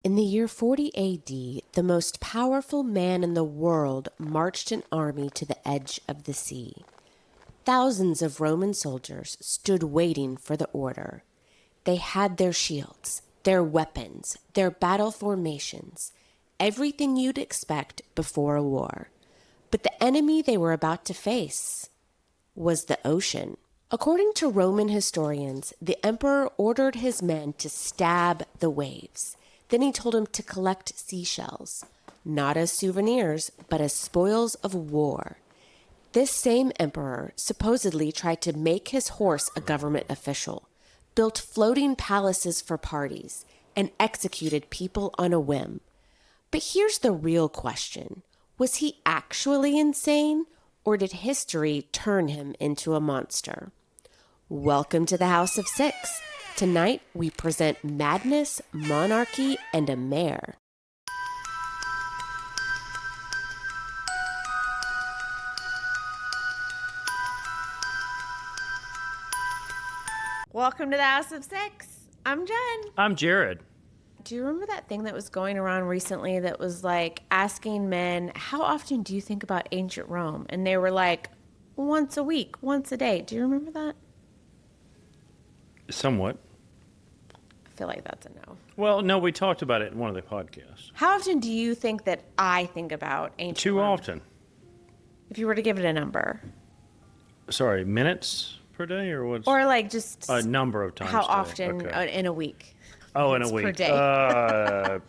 In the year 40 AD, the most powerful man in the world marched an army to the edge of the sea. Thousands of Roman soldiers stood waiting for the order. They had their shields, their weapons, their battle formations, everything you'd expect before a war. But the enemy they were about to face was the ocean. According to Roman historians, the emperor ordered his men to stab the waves. Then he told them to collect seashells, not as souvenirs, but as spoils of war. This same emperor supposedly tried to make his horse a government official, built floating palaces for parties, and executed people on a whim. But here's the real question. Was he actually insane, or did history turn him into a monster? Welcome to the House of Syx. Tonight, we present madness, monarchy, and a mare. Welcome to the House of Syx. I'm Jen. I'm Jared. Do you remember that thing that was going around recently that was like asking men, how often do you think about ancient Rome? And they were like, once a week, once a day. Do you remember that? Somewhat. I feel like that's a no. Well, no, we talked about it in one of the podcasts. How often do you think that I think about ancient Too Rome? often. If you were to give it a number. Sorry, minutes per day or what's? Or like just A number of times. how a day. often Okay. in a week. Oh, in a Minutes week. per day.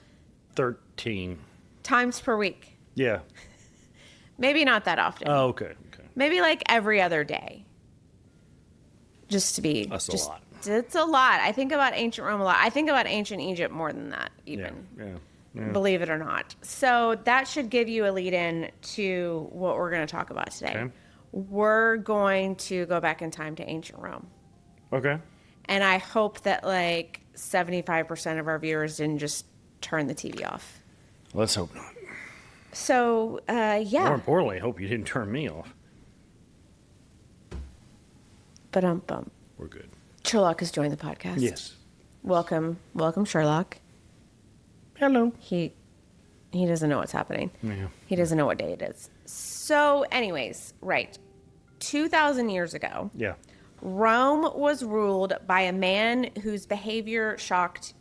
13. Times per week. Yeah. Maybe not that often. Oh, okay. Maybe like every other day. Just to be. That's a lot. It's a lot. I think about ancient Rome a lot. I think about ancient Egypt more than that, even. Yeah. Believe it or not. So that should give you a lead in to what we're going to talk about today. Okay. We're going to go back in time to ancient Rome. Okay. And I hope that like 75% of our viewers didn't just turn the TV off. Let's hope not. So, yeah. More importantly, I hope you didn't turn me off. Ba-dum-bum. We're good. Sherlock has joined the podcast. Yes. Welcome, Sherlock. Hello. He doesn't know what's happening. Yeah. He doesn't know what day it is. So, anyways, right. 2,000 years ago, Yeah. Rome was ruled by a man whose behavior shocked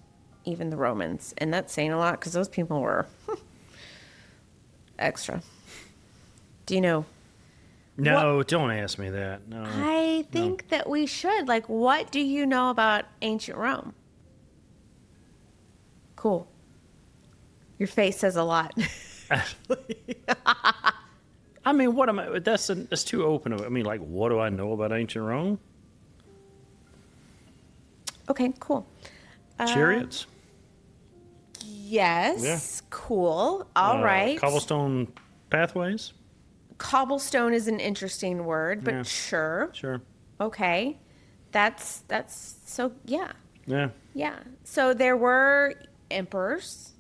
even the Romans. And that's saying a lot because those people were extra. Do you know? No, don't ask me that. No. I think that we should. Like, what do you know about ancient Rome? Cool. Your face says a lot. I mean, what am I? That's too open. I mean, like, what do I know about ancient Rome? Okay, cool. Chariots. Yes. Yeah. Cool. All right. Cobblestone pathways. Cobblestone is an interesting word, but Yeah. sure. Sure. Okay. That's so yeah. Yeah. Yeah. So there were emperors,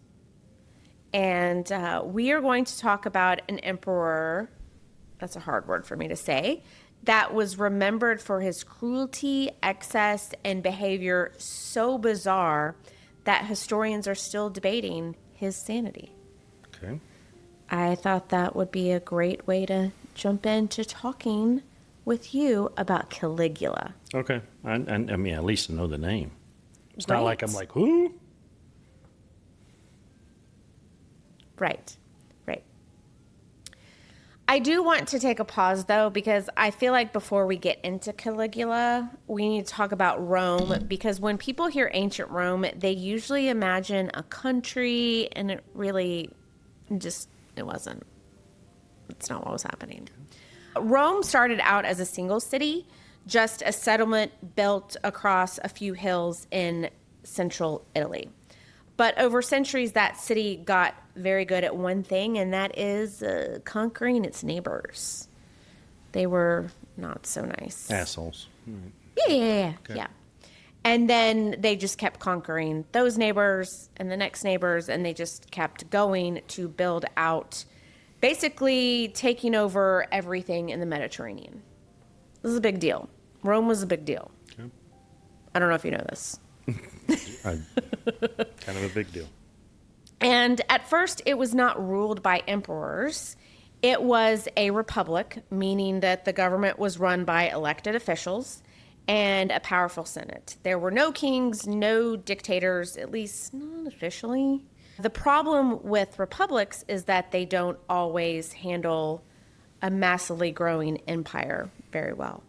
and we are going to talk about an emperor, that's a hard word for me to say, that was remembered for his cruelty, excess, and behavior so bizarre that historians are still debating his sanity. Okay. I thought that would be a great way to jump into talking with you about Caligula. Okay. I mean, at least I know the name. It's not Right. like I'm like, who? Right. I do want to take a pause, though, because I feel like before we get into Caligula, we need to talk about Rome, because when people hear ancient Rome, they usually imagine a country, and it really it wasn't. It's not what was happening. Rome started out as a single city, just a settlement built across a few hills in central Italy. But over centuries, that city got very good at one thing, and that is conquering its neighbors. They were not so nice. Assholes. Yeah. Okay. Yeah. And then they just kept conquering those neighbors and the next neighbors, and they just kept going to build out, basically taking over everything in the Mediterranean. This is a big deal. Rome was a big deal. Okay. I don't know if you know this. Kind of a big deal. And at first, it was not ruled by emperors. It was a republic, meaning that the government was run by elected officials and a powerful senate. There were no kings, no dictators, at least not officially. The problem with republics is that they don't always handle a massively growing empire very well.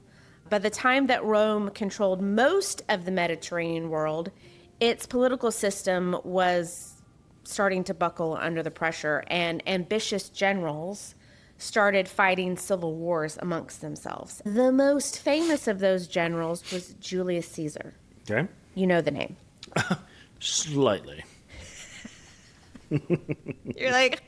By the time that Rome controlled most of the Mediterranean world, its political system was starting to buckle under the pressure, and ambitious generals started fighting civil wars amongst themselves. The most famous of those generals was Julius Caesar. Okay. You know the name. Slightly. You're like,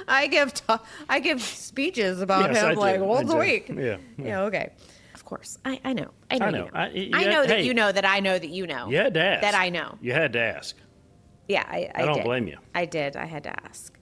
I give speeches about Yes, him I like do. once I a do. week. Yeah. Okay. Of course. I know. I know. You know. I I know that hey, you know that I know that you know. You had to ask. That I know. You had to ask. Yeah, I don't did. blame you. I did. I had to ask.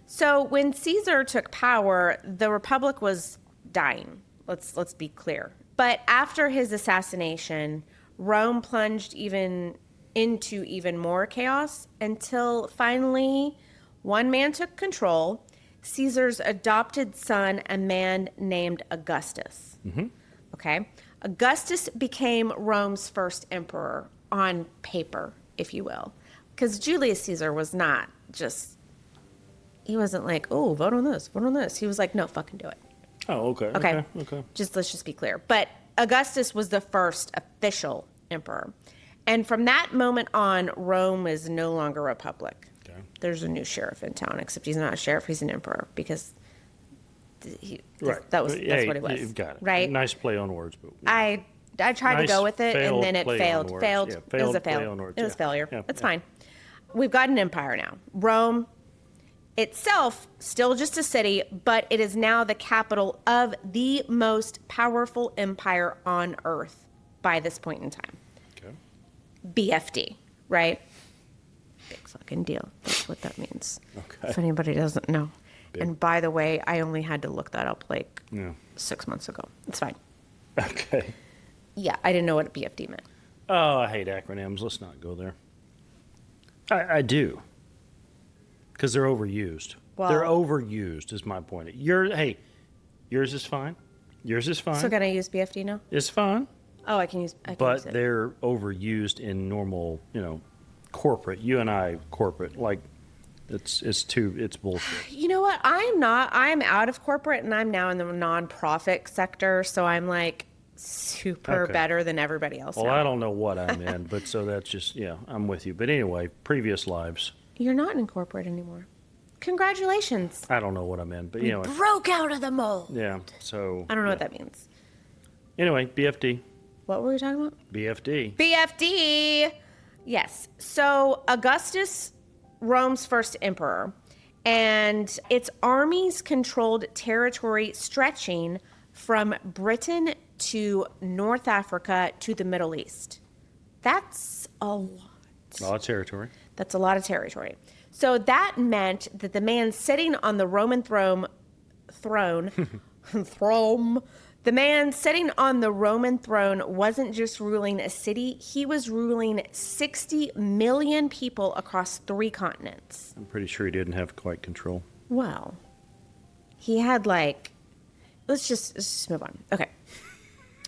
So when Caesar took power, the Republic was dying. Let's be clear. But after his assassination, Rome plunged into even more chaos until finally one man took control, Caesar's adopted son, a man named Augustus. Mm-hmm. Okay? Augustus became Rome's first emperor on paper, if you will. Because Julius Caesar was not just, he wasn't like, oh, vote on this, vote on this. He was like, no, fucking do it. Oh, okay. Okay. Okay. Let's just be clear. But Augustus was the first official emperor. And from that moment on, Rome is no longer a republic. Okay. There's a new sheriff in town, except he's not a sheriff, he's an emperor, because Right. that's what he was. You've got it. Right? Nice play on words. But I tried to go with it, and then it failed. Yeah, Failed. It was a play fail. on words. It was Yeah. failure. Yeah. It's Yeah. fine. We've got an empire now. Rome itself, still just a city, but it is now the capital of the most powerful empire on earth by this point in time. Okay. BFD, right? Big fucking deal. That's what that means. Okay. If anybody doesn't know. Big. And by the way, I only had to look that up like Yeah. 6 months ago. It's fine. Okay. Yeah, I didn't know what BFD meant. Oh, I hate acronyms. Let's not go there. I do. Because they're overused. Well- They're overused is my point. Yours is fine. Yours is fine. So can I use BFD now? It's fine. Oh, I can use But use it. they're overused in normal, corporate. You and I, corporate. Like, it's bullshit. You know what? I'm out of corporate and I'm now in the nonprofit sector. So I'm like super Okay. better than everybody else Well, now. I don't know what I'm in, but so that's just, I'm with you. But anyway, previous lives, You're not in corporate anymore. Congratulations. I don't know what I'm in, but Broke out of the mold. yeah. So I don't know what that means. Anyway, BFD. What were we talking about? BFD. BFD. Yes. So Augustus, Rome's first emperor, and its armies controlled territory stretching from Britain to North Africa to the Middle East. That's a lot. A lot of territory. That's a lot of territory. So that meant that the man sitting on the Roman throne, the man sitting on the Roman throne wasn't just ruling a city, he was ruling 60 million people across 3 continents. I'm pretty sure he didn't have quite control. Well, he had let's just move on. Okay.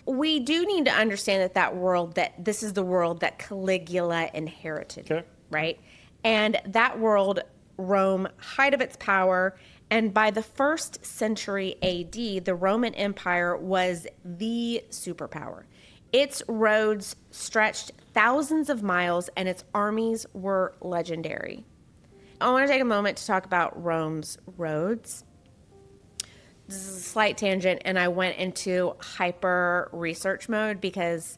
We do need to understand that this is the world that Caligula inherited, Okay. right? And that world, Rome, height of its power, and by the 1st century AD, the Roman Empire was the superpower. Its roads stretched thousands of miles, and its armies were legendary. I want to take a moment to talk about Rome's roads. This is a slight tangent, and I went into hyper research mode because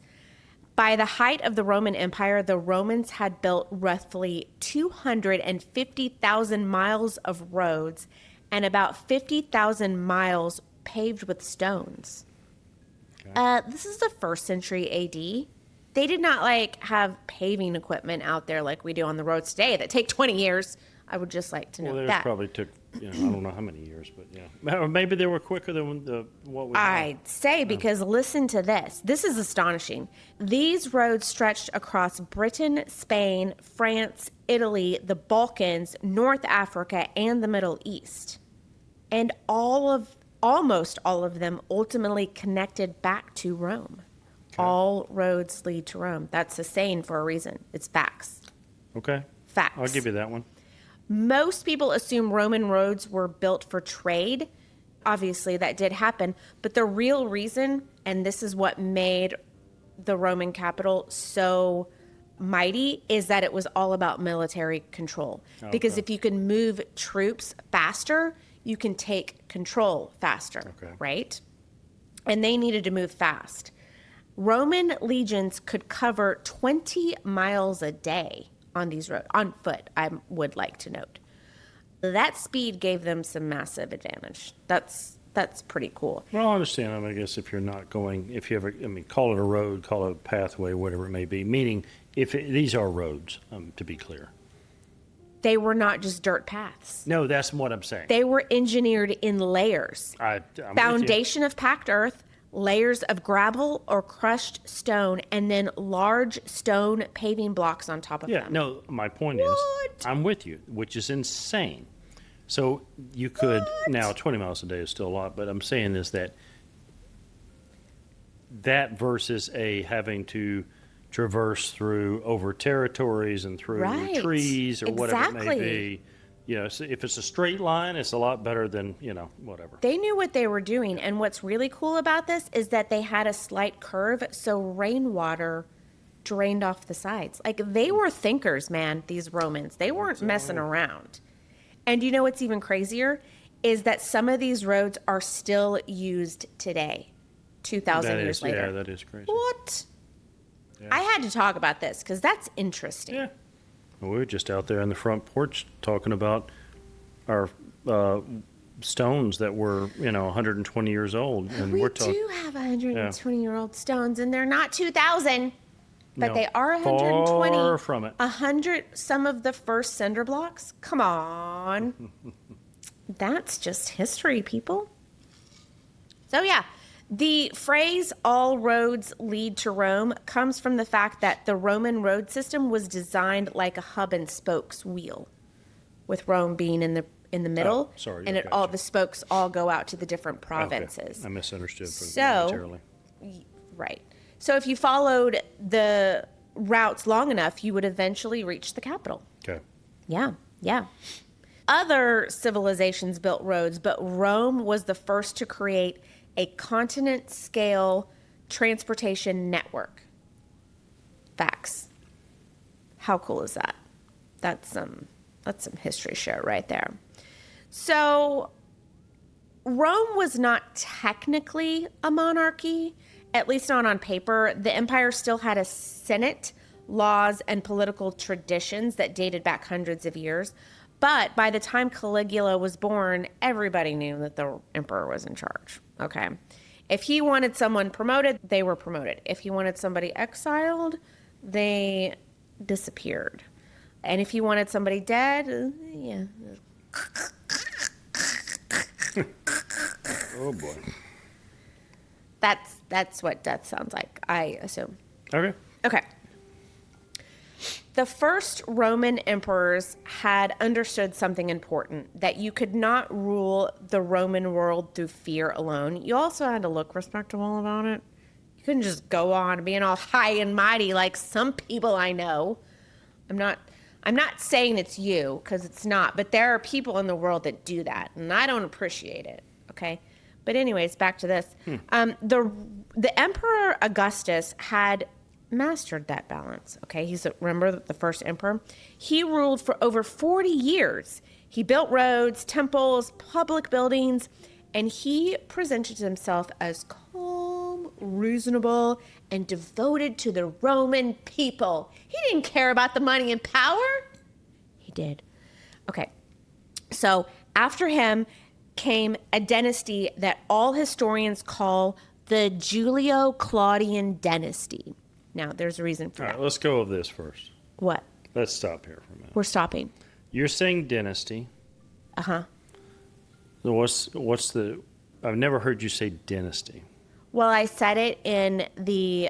by the height of the Roman Empire, the Romans had built roughly 250,000 miles of roads and about 50,000 miles paved with stones. Okay. This is the 1st century AD. They did not have paving equipment out there like we do on the roads today that take 20 years. I would just like to know Theirs that. probably took I don't know how many years, but yeah. Or maybe they were quicker than what we have. I'd say, because listen to this. This is astonishing. These roads stretched across Britain, Spain, France, Italy, the Balkans, North Africa, and the Middle East. And almost all of them ultimately connected back to Rome. Okay. All roads lead to Rome. That's a saying for a reason. It's facts. Okay. Facts. I'll give you that one. Most people assume Roman roads were built for trade. Obviously, that did happen. But the real reason, and this is what made the Roman capital so mighty, is that it was all about military control. Okay. Because if you can move troops faster, you can take control faster, right? And they needed to move fast. Roman legions could cover 20 miles a day on these roads, on foot, I would like to note. That speed gave them some massive advantage. That's pretty cool. Well, I understand. I guess if you're not going, if you ever, call it a road, call it a pathway, whatever it may be, meaning these are roads, to be clear. They were not just dirt paths. No, that's what I'm saying. They were engineered in layers. I'm Foundation of packed earth, layers of gravel or crushed stone, and then large stone paving blocks on top of them. Yeah, no, my point is, I'm with you, which is insane. So you could, now 20 miles a day is still a lot, but I'm saying is that versus having to traverse through over territories and through trees or whatever it may be. So if it's a straight line, it's a lot better than, whatever. They knew what they were doing. And what's really cool about this is that they had a slight curve, so rainwater drained off the sides. Like, they were thinkers, man, these Romans. They weren't messing around. And you know what's even crazier is that some of these roads are still used today, 2,000 years later. Yeah, that is crazy. What? Yeah. I had to talk about this because that's interesting. Yeah. Well, we were just out there on the front porch talking about our stones that were, 120 years old. And we do have 120-year-old stones, and they're not 2,000, but they are 120. Far from it. 100, some of the first cinder blocks. Come on. That's just history, people. So, yeah. The phrase, all roads lead to Rome, comes from the fact that the Roman road system was designed like a hub and spokes wheel, with Rome being in the middle, all the spokes all go out to the different provinces. Okay. I misunderstood momentarily. Right. So if you followed the routes long enough, you would eventually reach the capital. Okay. Yeah. Other civilizations built roads, but Rome was the first to create a continent-scale transportation network. Facts. How cool is that? That's some history share right there. So, Rome was not technically a monarchy, at least not on paper. The empire still had a senate, laws, and political traditions that dated back hundreds of years. But by the time Caligula was born, everybody knew that the emperor was in charge. Okay. If he wanted someone promoted, they were promoted. If he wanted somebody exiled, they disappeared. And if he wanted somebody dead, yeah. Oh, boy. That's what death sounds like, I assume. Okay. The first Roman emperors had understood something important, that you could not rule the Roman world through fear alone. You also had to look respectable about it. You couldn't just go on being all high and mighty like some people I know. I'm not saying it's you, because it's not, but there are people in the world that do that, and I don't appreciate it, okay? But anyways, back to this. The Emperor Augustus had mastered that balance. Okay, remember the first emperor? He ruled for over 40 years. He built roads, temples, public buildings, and he presented himself as calm, reasonable, and devoted to the Roman people. He didn't care about the money and power. He did. Okay, so after him came a dynasty that all historians call the Julio-Claudian dynasty. Now, there's a reason for that. All right, let's go with this first. What? Let's stop here for a minute. We're stopping. You're saying dynasty. Uh-huh. What's the? I've never heard you say dynasty. Well, I said it in the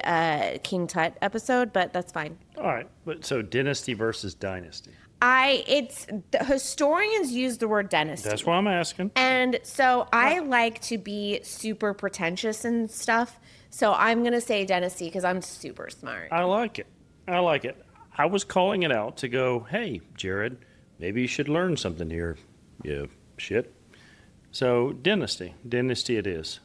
King Tut episode, but that's fine. All right, but so dynasty versus dynasty. The historians use the word dynasty. That's why I'm asking. And so I like to be super pretentious and stuff. So I'm going to say dynasty because I'm super smart. I like it. I was calling it out to go, hey, Jared, maybe you should learn something here. Yeah, shit. So dynasty it is.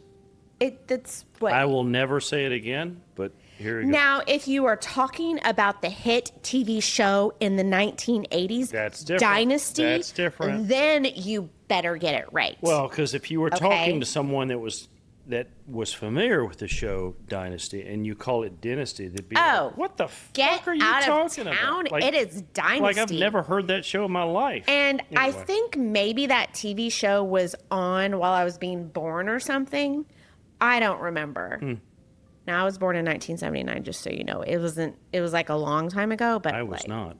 That's what I will never say it again, but here we go. Now, if you are talking about the hit TV show in the 1980s, that's different. Dynasty, that's different. Then you better get it right. Well, because if you were talking to someone that was familiar with the show Dynasty and you call it Dynasty, they'd be like, what the fuck are you talking about? Like, it is Dynasty. Like, I've never heard that show in my life. And anyway. I think maybe that TV show was on while I was being born or something. I don't remember. Now, I was born in 1979, just so you know. It was like a long time ago, but I was not.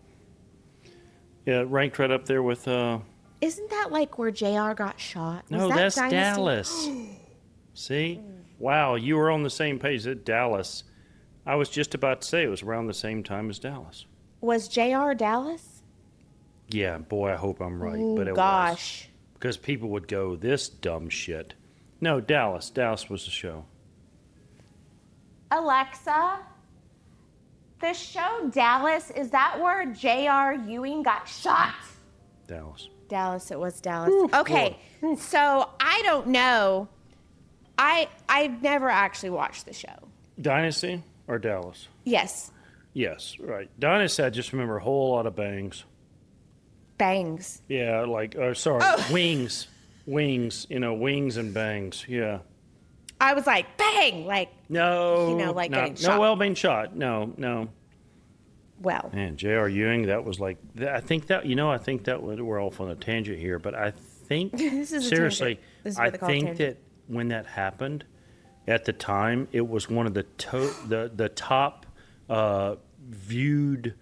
Yeah, ranked right up there with... Isn't that like where JR got shot? No, that's Dynasty? Dallas. See? Wow, you were on the same page at Dallas. I was just about to say it was around the same time as Dallas. Was JR Dallas? Yeah, boy, I hope I'm right. Ooh, but it was. Because people would go, this dumb shit. No, Dallas. Dallas was the show. Alexa, the show Dallas, is that where J.R. Ewing got shot? Dallas. Dallas, it was Dallas. Ooh, okay, so I don't know. I've never actually watched the show. Dynasty or Dallas? Yes. Yes, right. Dynasty, I just remember a whole lot of bangs. Bangs? Yeah, like, wings. Wings, wings and bangs, yeah. I was like, bang! Like, no, getting shot. No, well, being shot. No. Well. Man, J.R. Ewing, that was like, I think that we're off on a tangent here, but I think, seriously, I think that when that happened, at the time, it was one of the top viewed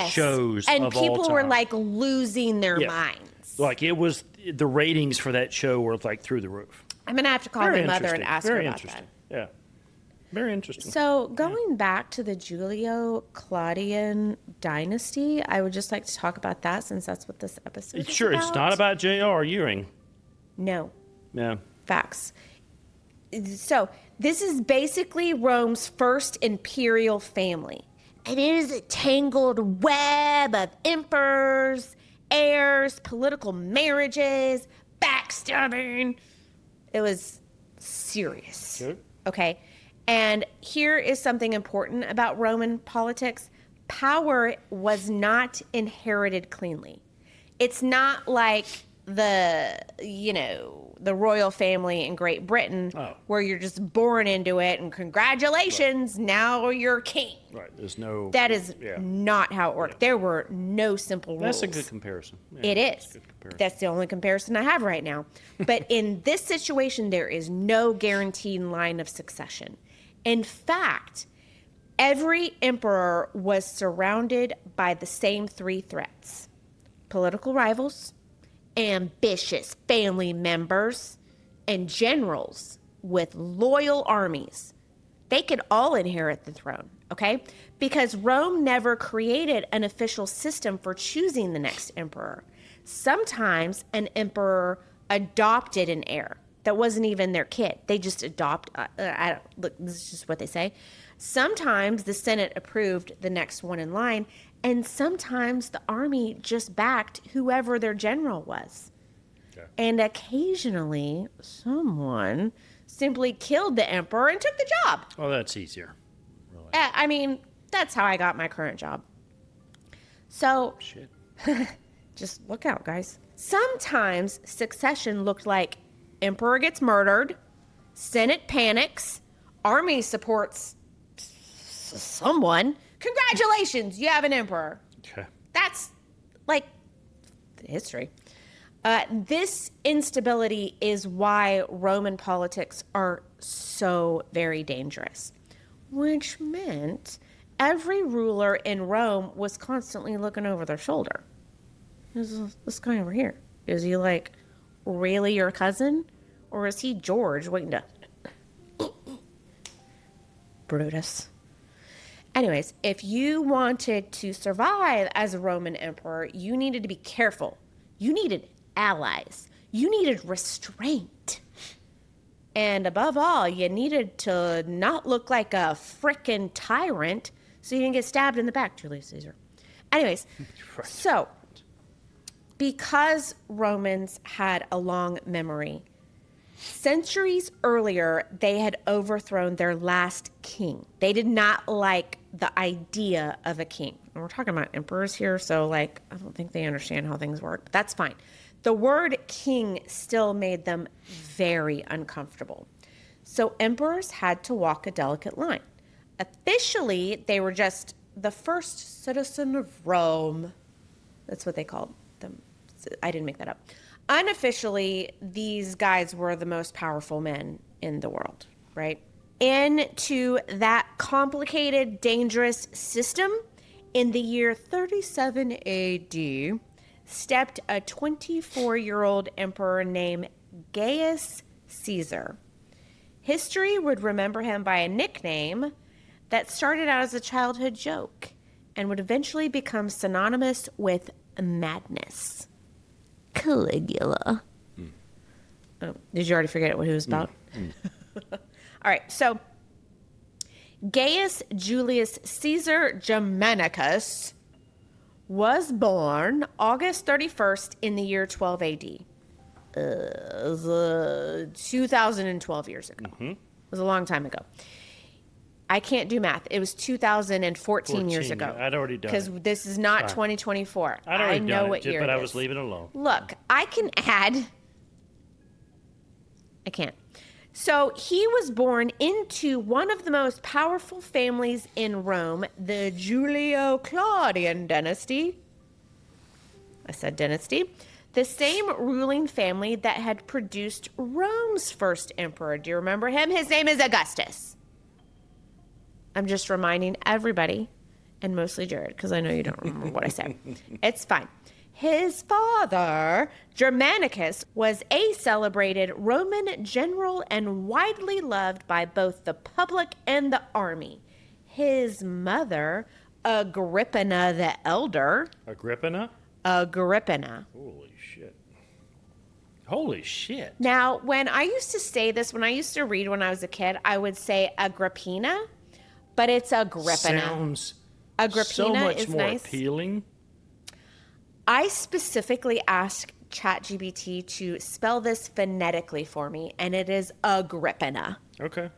shows and of all time. And people were like losing their minds. Like, it was, the ratings for that show were like through the roof. I'm going to have to call my mother and ask her about that. Yeah. Very interesting. So going back to the Julio-Claudian dynasty, I would just like to talk about that since that's what this episode is Sure, about. It's not about J.R. Ewing. No. Yeah. Facts. So this is basically Rome's first imperial family. And it is a tangled web of emperors, heirs, political marriages, backstabbing. It was serious. Sure. Okay. And here is something important about Roman politics. Power was not inherited cleanly. It's not like the royal family in Great Britain where you're just born into it and congratulations, now you're king. Right. There's no... That is not how it worked. Yeah. There were no simple rules. That's a good comparison. Yeah, it is. That's the only comparison I have right now. But in this situation, there is no guaranteed line of succession. In fact, every emperor was surrounded by the same three threats: political rivals, ambitious family members, and generals with loyal armies. They could all inherit the throne, okay? Because Rome never created an official system for choosing the next emperor. Sometimes an emperor adopted an heir that wasn't even their kid. They just look, this is just what they say. Sometimes the Senate approved the next one in line, and sometimes the army just backed whoever their general was. Okay. And occasionally, someone simply killed the emperor and took the job. Oh, that's easier. Really. I mean, that's how I got my current job. So, shit. Just look out, guys. Sometimes succession looked like emperor gets murdered, Senate panics, army supports someone. Congratulations, you have an emperor. Okay. That's like history. This instability is why Roman politics are so very dangerous, which meant every ruler in Rome was constantly looking over their shoulder. This guy over here, is he like really your cousin? Or is he George waiting to... Brutus. Anyways, if you wanted to survive as a Roman emperor, you needed to be careful. You needed allies. You needed restraint. And above all, you needed to not look like a frickin' tyrant so you didn't get stabbed in the back, Julius Caesar. Anyways, right. So because Romans had a long memory, centuries earlier, they had overthrown their last king. They did not like the idea of a king. And we're talking about emperors here, so I don't think they understand how things work, but that's fine. The word king still made them very uncomfortable. So emperors had to walk a delicate line. Officially, they were just the first citizen of Rome. That's what they called them. I didn't make that up. Unofficially, these guys were the most powerful men in the world, right? Into that complicated, dangerous system, in the year 37 AD, stepped a 24-year-old emperor named Gaius Caesar. History would remember him by a nickname that started out as a childhood joke and would eventually become synonymous with madness. Caligula. Oh, did you already forget what he was about? All right, so Gaius Julius Caesar Germanicus was born August 31st in the year 12 AD. 2012 years ago. Mm-hmm. It was a long time ago. I can't do math. It was 2014 years ago. I'd already done it. Because this is not 2024. I'd already know done what it, year but it I is. was leaving it alone. Look, I can add. I can't. So he was born into one of the most powerful families in Rome, the Julio-Claudian dynasty. I said dynasty. The same ruling family that had produced Rome's first emperor. Do you remember him? His name is Augustus. I'm just reminding everybody, and mostly Jared, because I know you don't remember what I said. It's fine. His father, Germanicus, was a celebrated Roman general and widely loved by both the public and the army. His mother, Agrippina the Elder. Agrippina? Agrippina. Holy shit. Now, when I used to say this, when I used to read when I was a kid, I would say Agrippina, but it's Agrippina. Sounds Agrippina so much is more nice. appealing. I specifically asked ChatGPT to spell this phonetically for me, and it is Agrippina. Okay.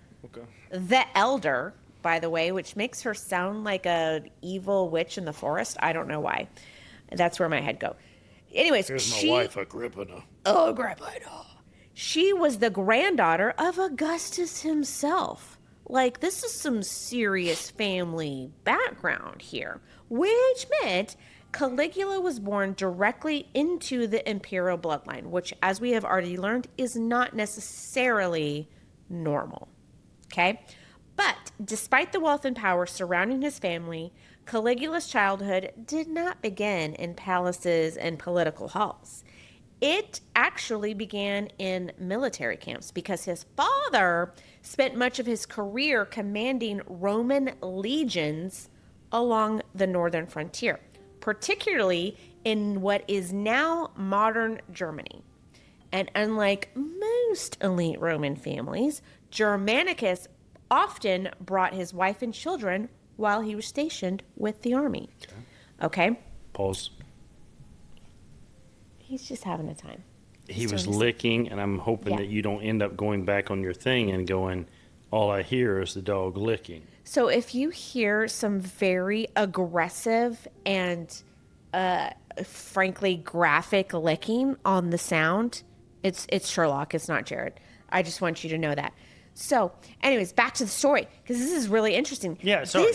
The Elder, by the way, which makes her sound like an evil witch in the forest. I don't know why. That's where my head go. Anyways, here's my wife, Agrippina. Agrippina. She was the granddaughter of Augustus himself. This is some serious family background here, which meant Caligula was born directly into the imperial bloodline, which, as we have already learned, is not necessarily normal. Okay? But despite the wealth and power surrounding his family, Caligula's childhood did not begin in palaces and political halls. It actually began in military camps because his father spent much of his career commanding Roman legions along the northern frontier, particularly in what is now modern Germany. And unlike most elite Roman families, Germanicus often brought his wife and children while he was stationed with the army. Okay? Pause. He's just having a time. He was licking, and I'm hoping that you don't end up going back on your thing and going, all I hear is the dog licking. So if you hear some very aggressive and frankly graphic licking on the sound, it's Sherlock, it's not Jared. I just want you to know that. So, anyways, back to the story, because this is really interesting. Yeah, sorry.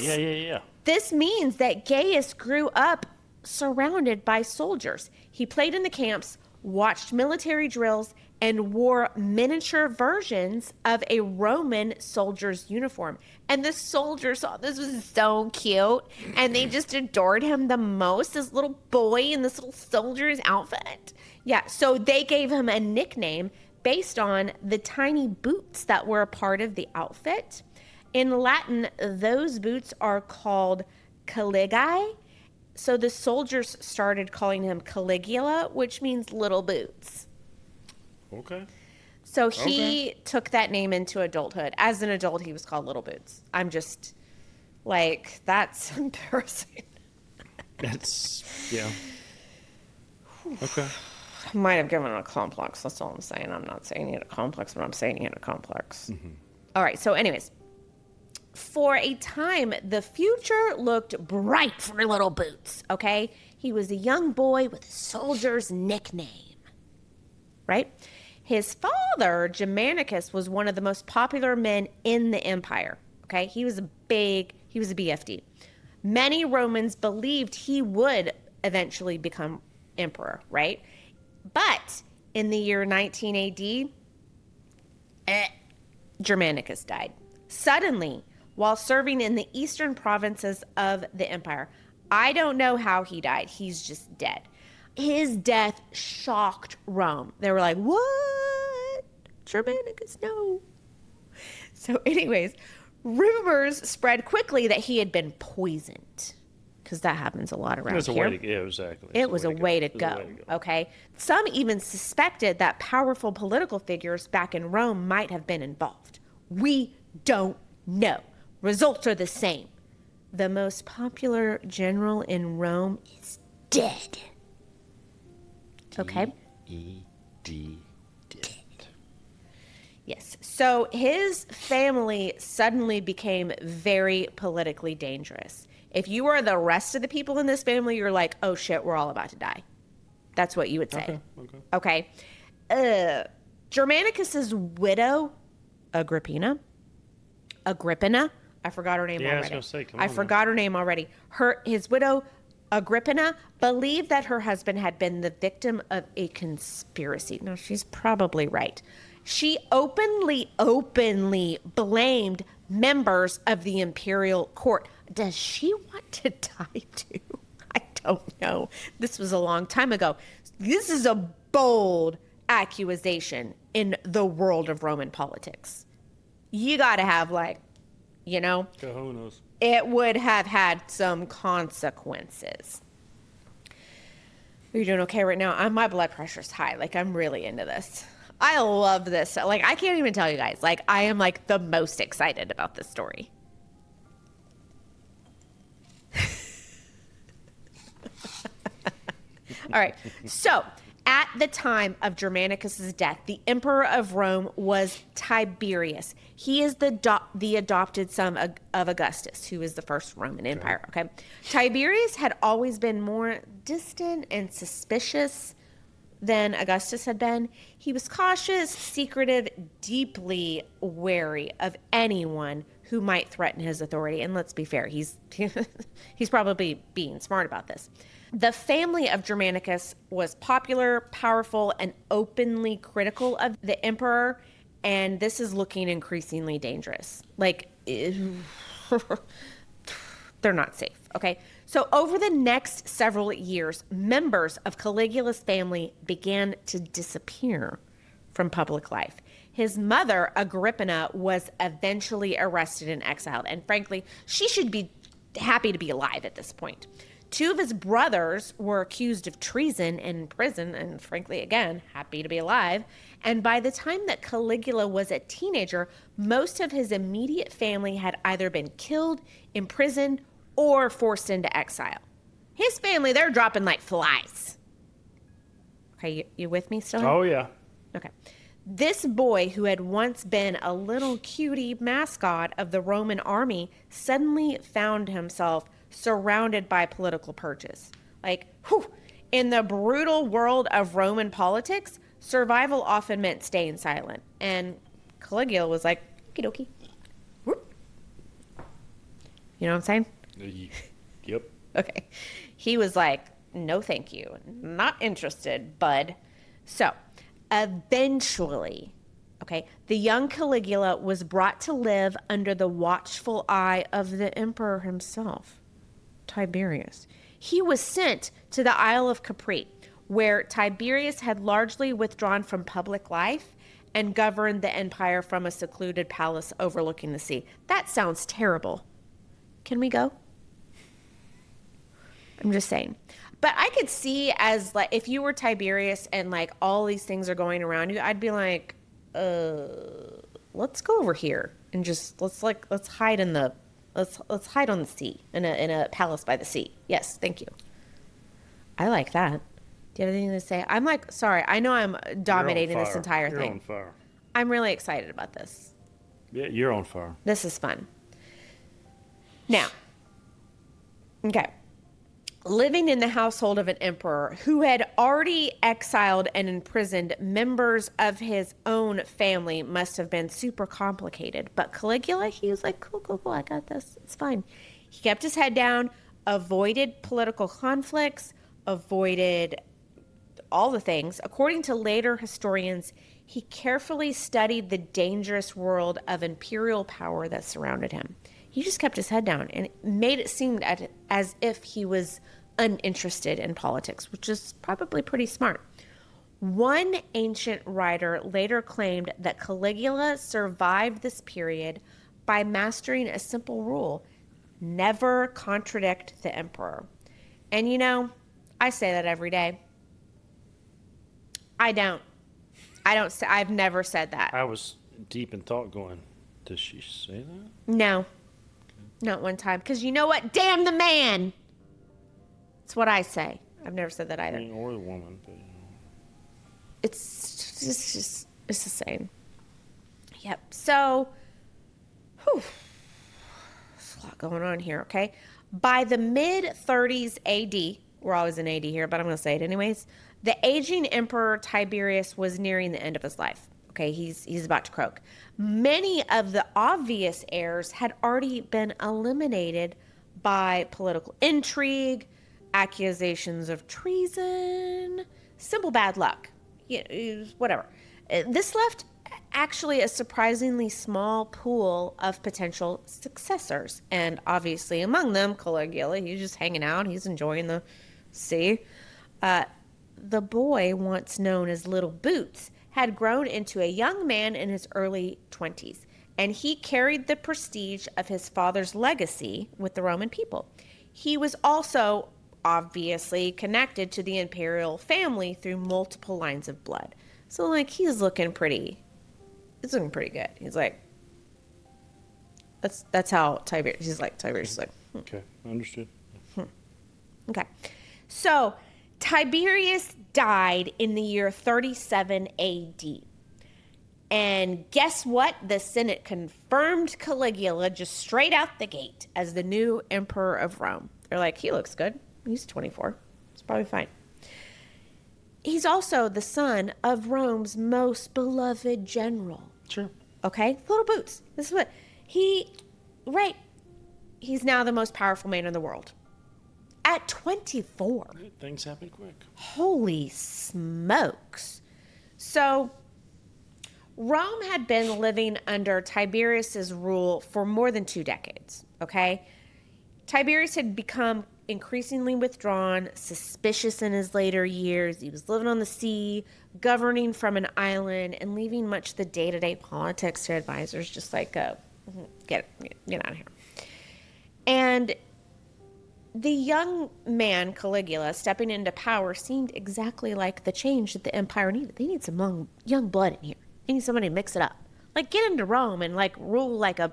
This means that Gaius grew up surrounded by soldiers. He played in the camps, watched military drills, and wore miniature versions of a Roman soldier's uniform. And the soldiers thought this was so cute, and they just adored him the most, this little boy in this little soldier's outfit. Yeah, so they gave him a nickname based on the tiny boots that were a part of the outfit. In Latin, those boots are called caligae. So the soldiers started calling him Caligula, which means little boots. Okay. So he took that name into adulthood. As an adult, he was called Little Boots. I'm just like, that's embarrassing. That's, yeah. Okay. Might have given him a complex. That's all I'm saying. I'm not saying he had a complex, but I'm saying he had a complex. Mm-hmm. All right. So anyways, for a time, the future looked bright for Little Boots, okay? He was a young boy with a soldier's nickname, right? His father, Germanicus, was one of the most popular men in the empire, okay? He was a BFD. Many Romans believed he would eventually become emperor, right? But in the year 19 AD, Germanicus died. Suddenly, while serving in the eastern provinces of the empire. I don't know how he died. He's just dead. His death shocked Rome. They were like, what? Germanicus, no. So anyways, rumors spread quickly that he had been poisoned. Because that happens a lot around here. Exactly. It was a way to go, okay? Some even suspected that powerful political figures back in Rome might have been involved. We don't know. Results are the same. The most popular general in Rome is dead. Okay? D-E-D. Dead. Yes. So his family suddenly became very politically dangerous. If you are the rest of the people in this family, you're like, oh shit, we're all about to die. That's what you would say. Okay. Germanicus's widow, Agrippina, I forgot her name already. I was going to say, I forgot her name already. His widow, Agrippina, believed that her husband had been the victim of a conspiracy. Now, she's probably right. She openly blamed members of the imperial court. Does she want to die too? I don't know. This was a long time ago. This is a bold accusation in the world of Roman politics. You got to have Cojones. It would have had some consequences. Are you doing okay right now? My blood pressure's high. I'm really into this. I love this. I can't even tell you guys. I am the most excited about this story. All right. So, at the time of Germanicus's death, the emperor of Rome was Tiberius. He is the adopted son of Augustus, who is the first Roman Empire. Okay. Tiberius had always been more distant and suspicious than Augustus had been. He was cautious, secretive, deeply wary of anyone who might threaten his authority. And let's be fair, he's probably being smart about this. The family of Germanicus was popular, powerful, and openly critical of the emperor, and this is looking increasingly dangerous. They're not safe, okay? So over the next several years, members of Caligula's family began to disappear from public life. His mother, Agrippina, was eventually arrested and exiled, and frankly, she should be happy to be alive at this point. 2 of his brothers were accused of treason and in prison, and frankly, again, happy to be alive. And by the time that Caligula was a teenager, most of his immediate family had either been killed, imprisoned, or forced into exile. His family, they're dropping like flies. Okay, you with me still? Oh, yeah. Okay. This boy, who had once been a little cutie mascot of the Roman army, suddenly found himself surrounded by political purges. In the brutal world of Roman politics, survival often meant staying silent. And Caligula was like, okie dokie. You know what I'm saying? Yep. Okay. He was like, no thank you. Not interested, bud. So, eventually, the young Caligula was brought to live under the watchful eye of the emperor himself, Tiberius. He was sent to the Isle of Capri, where Tiberius had largely withdrawn from public life and governed the empire from a secluded palace overlooking the sea. That sounds terrible. Can we go? I'm just saying. But I could see as like if you were Tiberius and like all these things are going around you, I'd be like, let's go over here and just let's hide in the let's hide on the sea in a palace by the sea. Yes, thank you. I like that. Do you have anything to say? I'm like, sorry, I know I'm dominating this entire thing. You're on fire. I'm really excited about this. Yeah, you're on fire. This is fun. Now, okay. Living in the household of an emperor who had already exiled and imprisoned members of his own family must have been super complicated. But Caligula, he was like, cool, I got this. It's fine. He kept his head down, avoided political conflicts, avoided all the things. According to later historians, he carefully studied the dangerous world of imperial power that surrounded him. He just kept his head down and made it seem as if he was uninterested in politics, which is probably pretty smart. One ancient writer later claimed that Caligula survived this period by mastering a simple rule: never contradict the emperor. And you know, I say that every day. I've never said that. I was deep in thought going, does she say that? No. Okay. Not one time. Because you know what? Damn the man. That's what I say. I've never said that either. Or the woman. But, It's the same. Yep. So, there's a lot going on here, okay? By the mid-30s AD, we're always in AD here, but I'm going to say it anyways, the aging Emperor Tiberius was nearing the end of his life. Okay, he's about to croak. Many of the obvious heirs had already been eliminated by political intrigue, accusations of treason, simple bad luck, whatever. This left actually a surprisingly small pool of potential successors. And obviously among them, Caligula, he's just hanging out. He's enjoying the sea. The boy, once known as Little Boots, had grown into a young man in his early 20s, and he carried the prestige of his father's legacy with the Roman people. He was also obviously connected to the imperial family through multiple lines of blood. So, like, he's looking pretty good. He's like, that's how Tiberius, he's like, Tiberius is like, Okay, understood. Okay. So, Tiberius died in the year 37 AD. And guess what? The Senate confirmed Caligula just straight out the gate as the new emperor of Rome. They're like, he looks good. He's 24. It's probably fine. He's also the son of Rome's most beloved general. Sure. Okay? Little Boots. This is what he's now the most powerful man in the world. At 24. Things happen quick. Holy smokes. So, Rome had been living under Tiberius's rule for more than 2 decades, okay? Tiberius had become increasingly withdrawn, suspicious in his later years. He was living on the sea, governing from an island, and leaving much of the day-to-day politics to advisors, just like, get out of here. And the young man, Caligula, stepping into power seemed exactly like the change that the empire needed. They need some young blood in here. They need somebody to mix it up. Like, get into Rome and, like, rule like a,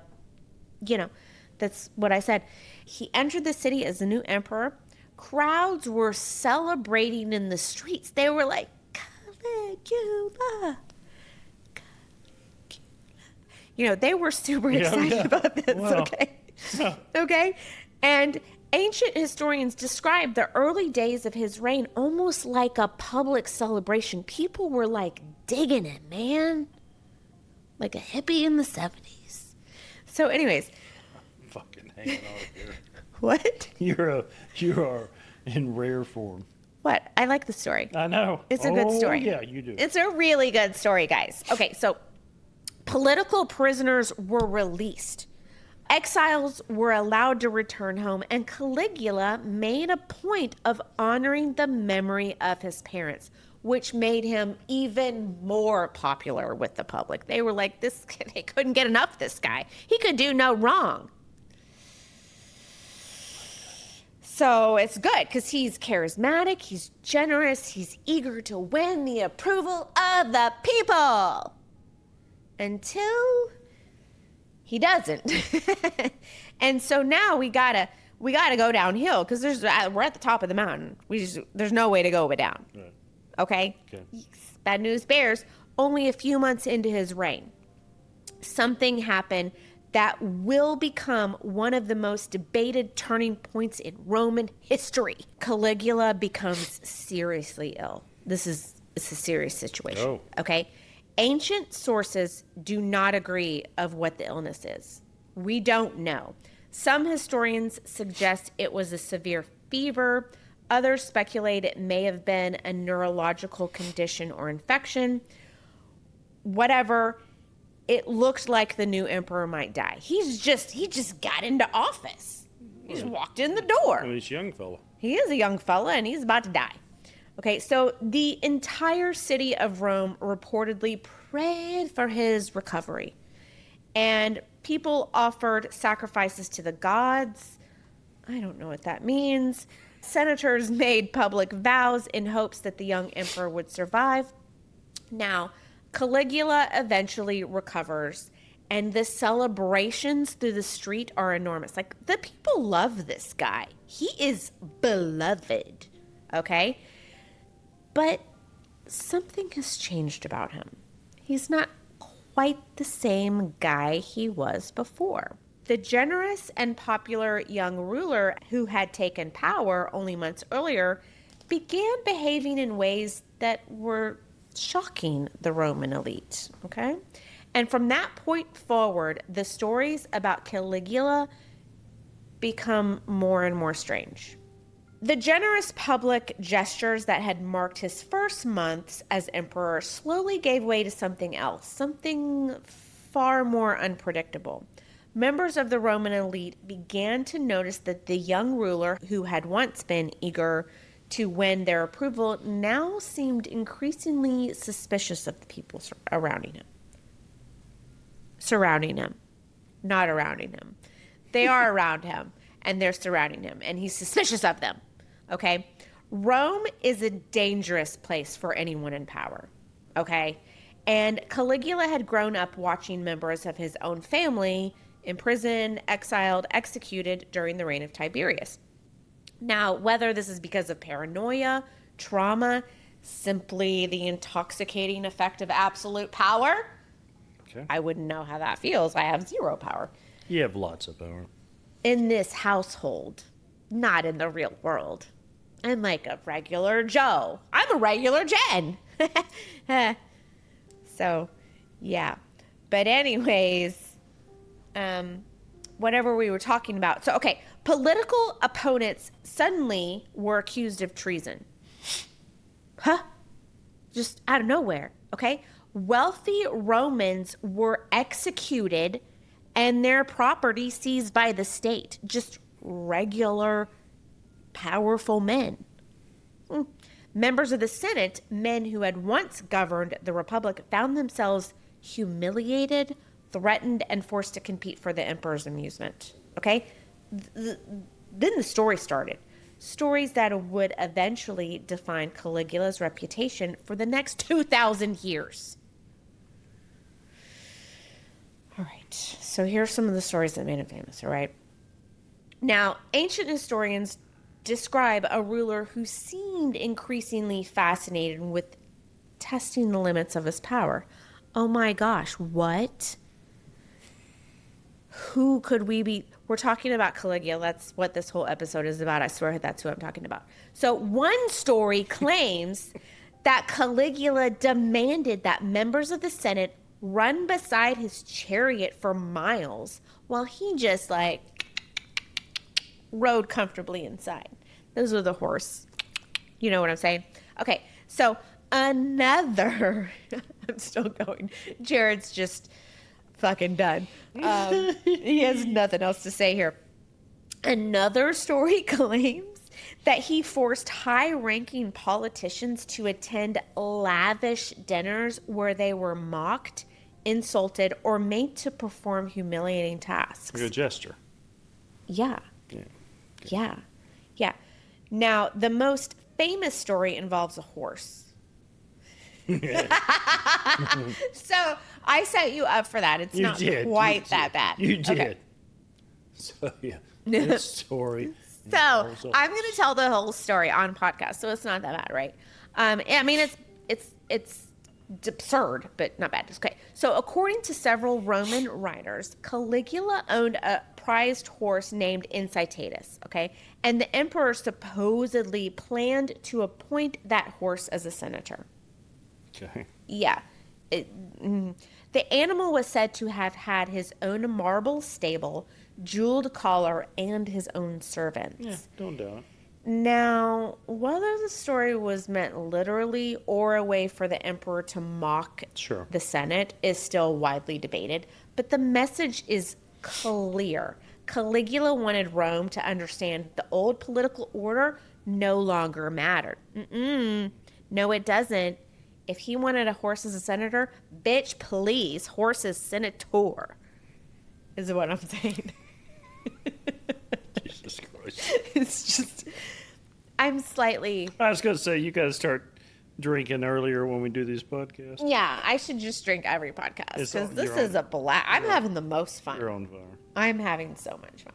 that's what I said. He entered the city as the new emperor. Crowds were celebrating in the streets. They were like, Caligula. They were super excited about this, okay? Yeah. Okay? And ancient historians describe the early days of his reign almost like a public celebration. People were like digging it, man. Like a hippie in the 70s. So anyways. I'm fucking hanging on here. What? You are in rare form. What? I like the story. I know. It's a good story. Yeah, you do. It's a really good story, guys. Okay, so political prisoners were released. Exiles were allowed to return home, and Caligula made a point of honoring the memory of his parents, which made him even more popular with the public. They were like, they couldn't get enough of this guy. He could do no wrong. So it's good because he's charismatic, he's generous, he's eager to win the approval of the people. Until he doesn't. And so now we gotta go downhill because we're at the top of the mountain. There's no way to go but down. Right. Okay? Bad news bears. Only a few months into his reign, something happened that will become one of the most debated turning points in Roman history. Caligula becomes seriously ill. It's a serious situation. Oh. Okay? Ancient sources do not agree of what the illness is. We don't know. Some historians suggest it was a severe fever. Others speculate it may have been a neurological condition or infection. Whatever, it looked like the new emperor might die. He just got into office. He just walked in the door. Well, he's a young fella. He is a young fella, and he's about to die. Okay, so the entire city of Rome reportedly prayed for his recovery. And people offered sacrifices to the gods. I don't know what that means. Senators made public vows in hopes that the young emperor would survive. Now, Caligula eventually recovers, and the celebrations through the street are enormous. Like, the people love this guy. He is beloved, okay? But something has changed about him. He's not quite the same guy he was before. The generous and popular young ruler who had taken power only months earlier began behaving in ways that were shocking the Roman elite, okay? And from that point forward, the stories about Caligula become more and more strange. The generous public gestures that had marked his first months as emperor slowly gave way to something else, something far more unpredictable. Members of the Roman elite began to notice that the young ruler, who had once been eager to win their approval, now seemed increasingly suspicious of the people surrounding him. Not around him. They are around him, and they're surrounding him, and he's suspicious of them. Okay? Rome is a dangerous place for anyone in power. Okay? And Caligula had grown up watching members of his own family imprisoned, exiled, executed during the reign of Tiberius. Now, whether this is because of paranoia, trauma, simply the intoxicating effect of absolute power, okay, I wouldn't know how that feels. I have zero power. You have lots of power. In this household, not in the real world. I'm like a regular Joe. I'm a regular Jen. So, yeah. But anyways, whatever we were talking about. So, okay, political opponents suddenly were accused of treason. Just out of nowhere, okay? Wealthy Romans were executed and their property seized by the state. Just regular, powerful men. Members of the Senate, men who had once governed the Republic, found themselves humiliated, threatened, and forced to compete for the emperor's amusement. Okay? Then the story started. Stories that would eventually define Caligula's reputation for the next 2,000 years. All right. So here are some of the stories that made him famous, all right? Now, ancient historians describe a ruler who seemed increasingly fascinated with testing the limits of his power. Oh my gosh, what? Who could we be? We're talking about Caligula. That's what this whole episode is about. I swear that's who I'm talking about. So one story claims that Caligula demanded that members of the Senate run beside his chariot for miles while he just rode comfortably inside. Those are the horse. You know what I'm saying? Okay, so another, I'm still going. Jared's just fucking done. He has nothing else to say here. Another story claims that he forced high-ranking politicians to attend lavish dinners where they were mocked, insulted, or made to perform humiliating tasks. Like a jester. Yeah. Yeah. Now, the most famous story involves a horse. So I set you up for that. It's not quite that bad. You did. Okay. So, yeah. This story. So I'm going to tell the whole story on podcast, so it's not that bad, right? I mean, it's absurd, but not bad. Okay. So according to several Roman writers, Caligula owned a prized horse named Incitatus, okay? And the emperor supposedly planned to appoint that horse as a senator. Okay. Yeah. The animal was said to have had his own marble stable, jeweled collar, and his own servants. Yeah, don't doubt it. Now, whether the story was meant literally or a way for the emperor to mock the Senate is still widely debated, but the message is clear. Caligula wanted Rome to understand the old political order no longer mattered. No, it doesn't. If he wanted a horse as a senator, bitch, please, horse as senator, is what I'm saying. Jesus Christ. It's just, I'm slightly... I was going to say, you got to start drinking earlier when we do these podcasts. Yeah, I should just drink every podcast, because this is a blast. I'm having the most fun. You're on fire. I'm having so much fun.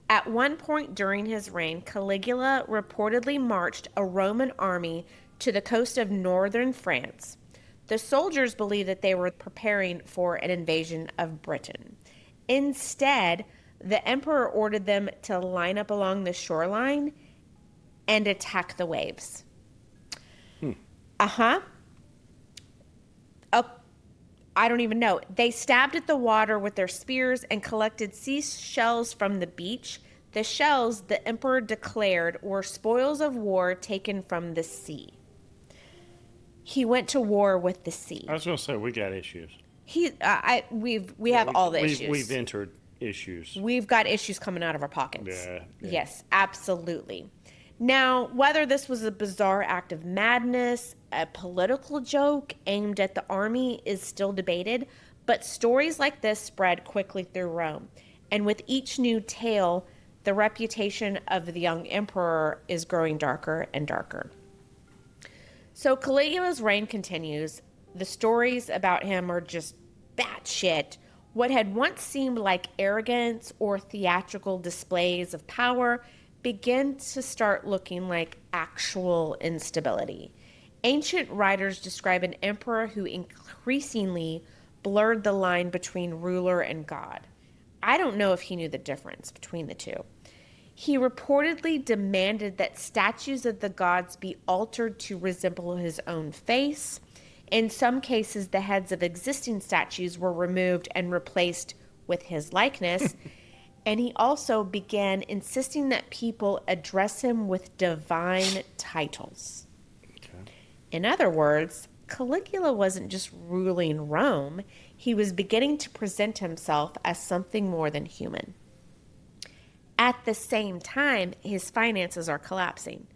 At one point during his reign, Caligula reportedly marched a Roman army to the coast of northern France. The soldiers believed that they were preparing for an invasion of Britain. Instead, the emperor ordered them to line up along the shoreline and attack the waves. Oh, I don't even know. They stabbed at the water with their spears and collected seashells from the beach. The shells, the emperor declared, were spoils of war taken from the sea. He went to war with the sea. I was going to say, we got issues. We have all the issues. We've entered issues. We've got issues coming out of our pockets. Yeah. Yes, absolutely. Now, whether this was a bizarre act of madness, a political joke aimed at the army is still debated, but stories like this spread quickly through Rome. And with each new tale, the reputation of the young emperor is growing darker and darker. So Caligula's reign continues. The stories about him are just batshit. What had once seemed like arrogance or theatrical displays of power begin to start looking like actual instability. Ancient writers describe an emperor who increasingly blurred the line between ruler and god. I don't know if he knew the difference between the two. He reportedly demanded that statues of the gods be altered to resemble his own face. In some cases, the heads of existing statues were removed and replaced with his likeness. And he also began insisting that people address him with divine titles. Okay. In other words, Caligula wasn't just ruling Rome. He was beginning to present himself as something more than human. At the same time, his finances are collapsing.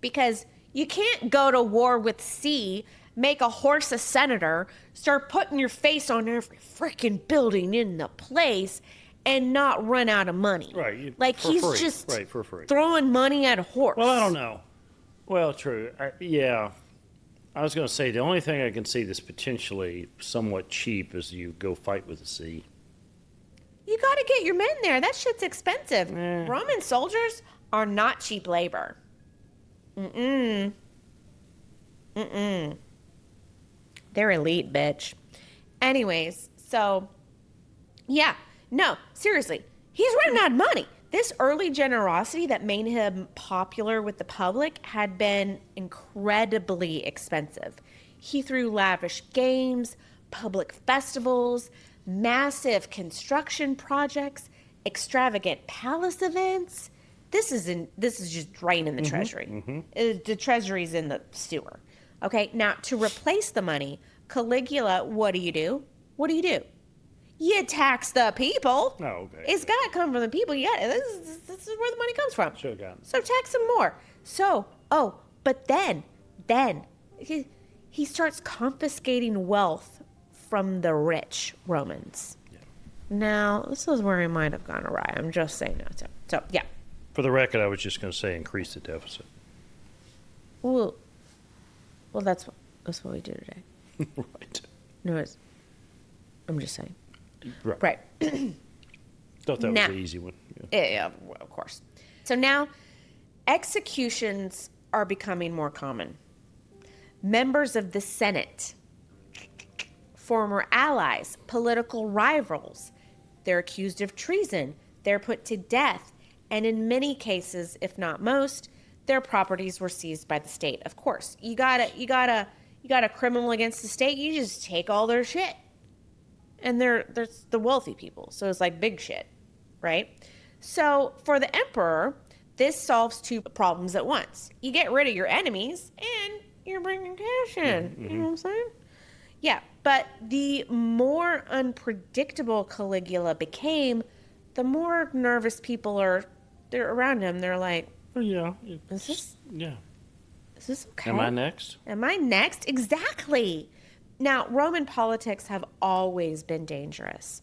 Because you can't go to war with sea, make a horse a senator, start putting your face on every freaking building in the place, and not run out of money. Right. Like, he's free. just right, for free. Throwing money at a horse. Well, I don't know. Well, true. Yeah. I was going to say, the only thing I can see that's potentially somewhat cheap is you go fight with the sea. You got to get your men there. That shit's expensive. Roman soldiers are not cheap labor. They're elite, bitch. Anyways, so, yeah. No, seriously. He's running out of money. This early generosity that made him popular with the public had been incredibly expensive. He threw lavish games, public festivals, massive construction projects, extravagant palace events. This is just draining the treasury. The treasury's in the sewer. Okay, now to replace the money, Caligula, what do? You tax the people. Oh, okay. It's got to come from the people. Yeah, this is where the money comes from. Should have gotten. So tax them more. So, but then he starts confiscating wealth from the rich Romans. Yeah. Now, this is where he might have gone awry. I'm just saying that. So yeah. For the record, I was just going to say increase the deficit. Well, that's what we do today. Right. No, I'm just saying. Right. Thought that was the easy one. Yeah, of course. So now, executions are becoming more common. Members of the Senate, former allies, political rivals, they're accused of treason. They're put to death. And in many cases, if not most, their properties were seized by the state. Of course, you got a criminal against the state, you just take all their shit. And they're the wealthy people, so it's like big shit, right? So for the emperor, this solves two problems at once. You get rid of your enemies, and you're bringing cash in. Mm-hmm. You know what I'm saying? Yeah, but the more unpredictable Caligula became, the more nervous people they're around him. They're like, oh, yeah. Is this okay? Am I next? Am I next? Exactly. Now, Roman politics have always been dangerous.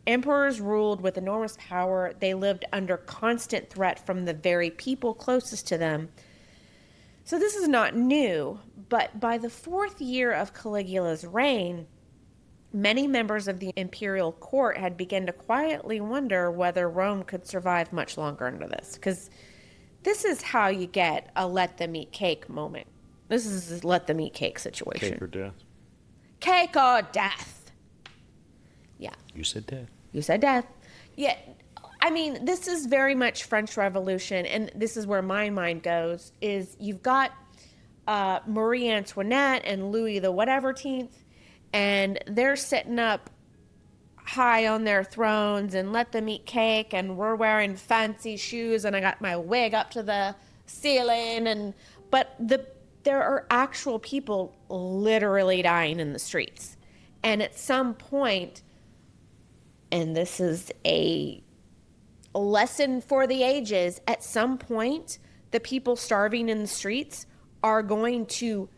Emperors ruled with enormous power. They lived under constant threat from the very people closest to them. So this is not new, but by the 4th year of Caligula's reign, many members of the imperial court had begun to quietly wonder whether Rome could survive much longer under this. Because this is how you get a let them eat cake moment. This is a let them eat cake situation. Cake or death? Cake or death. Yeah. You said death. You said death. Yeah. I mean, this is very much French Revolution, and this is where my mind goes, is you've got Marie Antoinette and Louis the whatever-teenth, and they're sitting up high on their thrones and let them eat cake, and we're wearing fancy shoes, and I got my wig up to the ceiling, but there are actual people literally dying in the streets. And at some point, and this is a lesson for the ages, at some point, the people starving in the streets are going to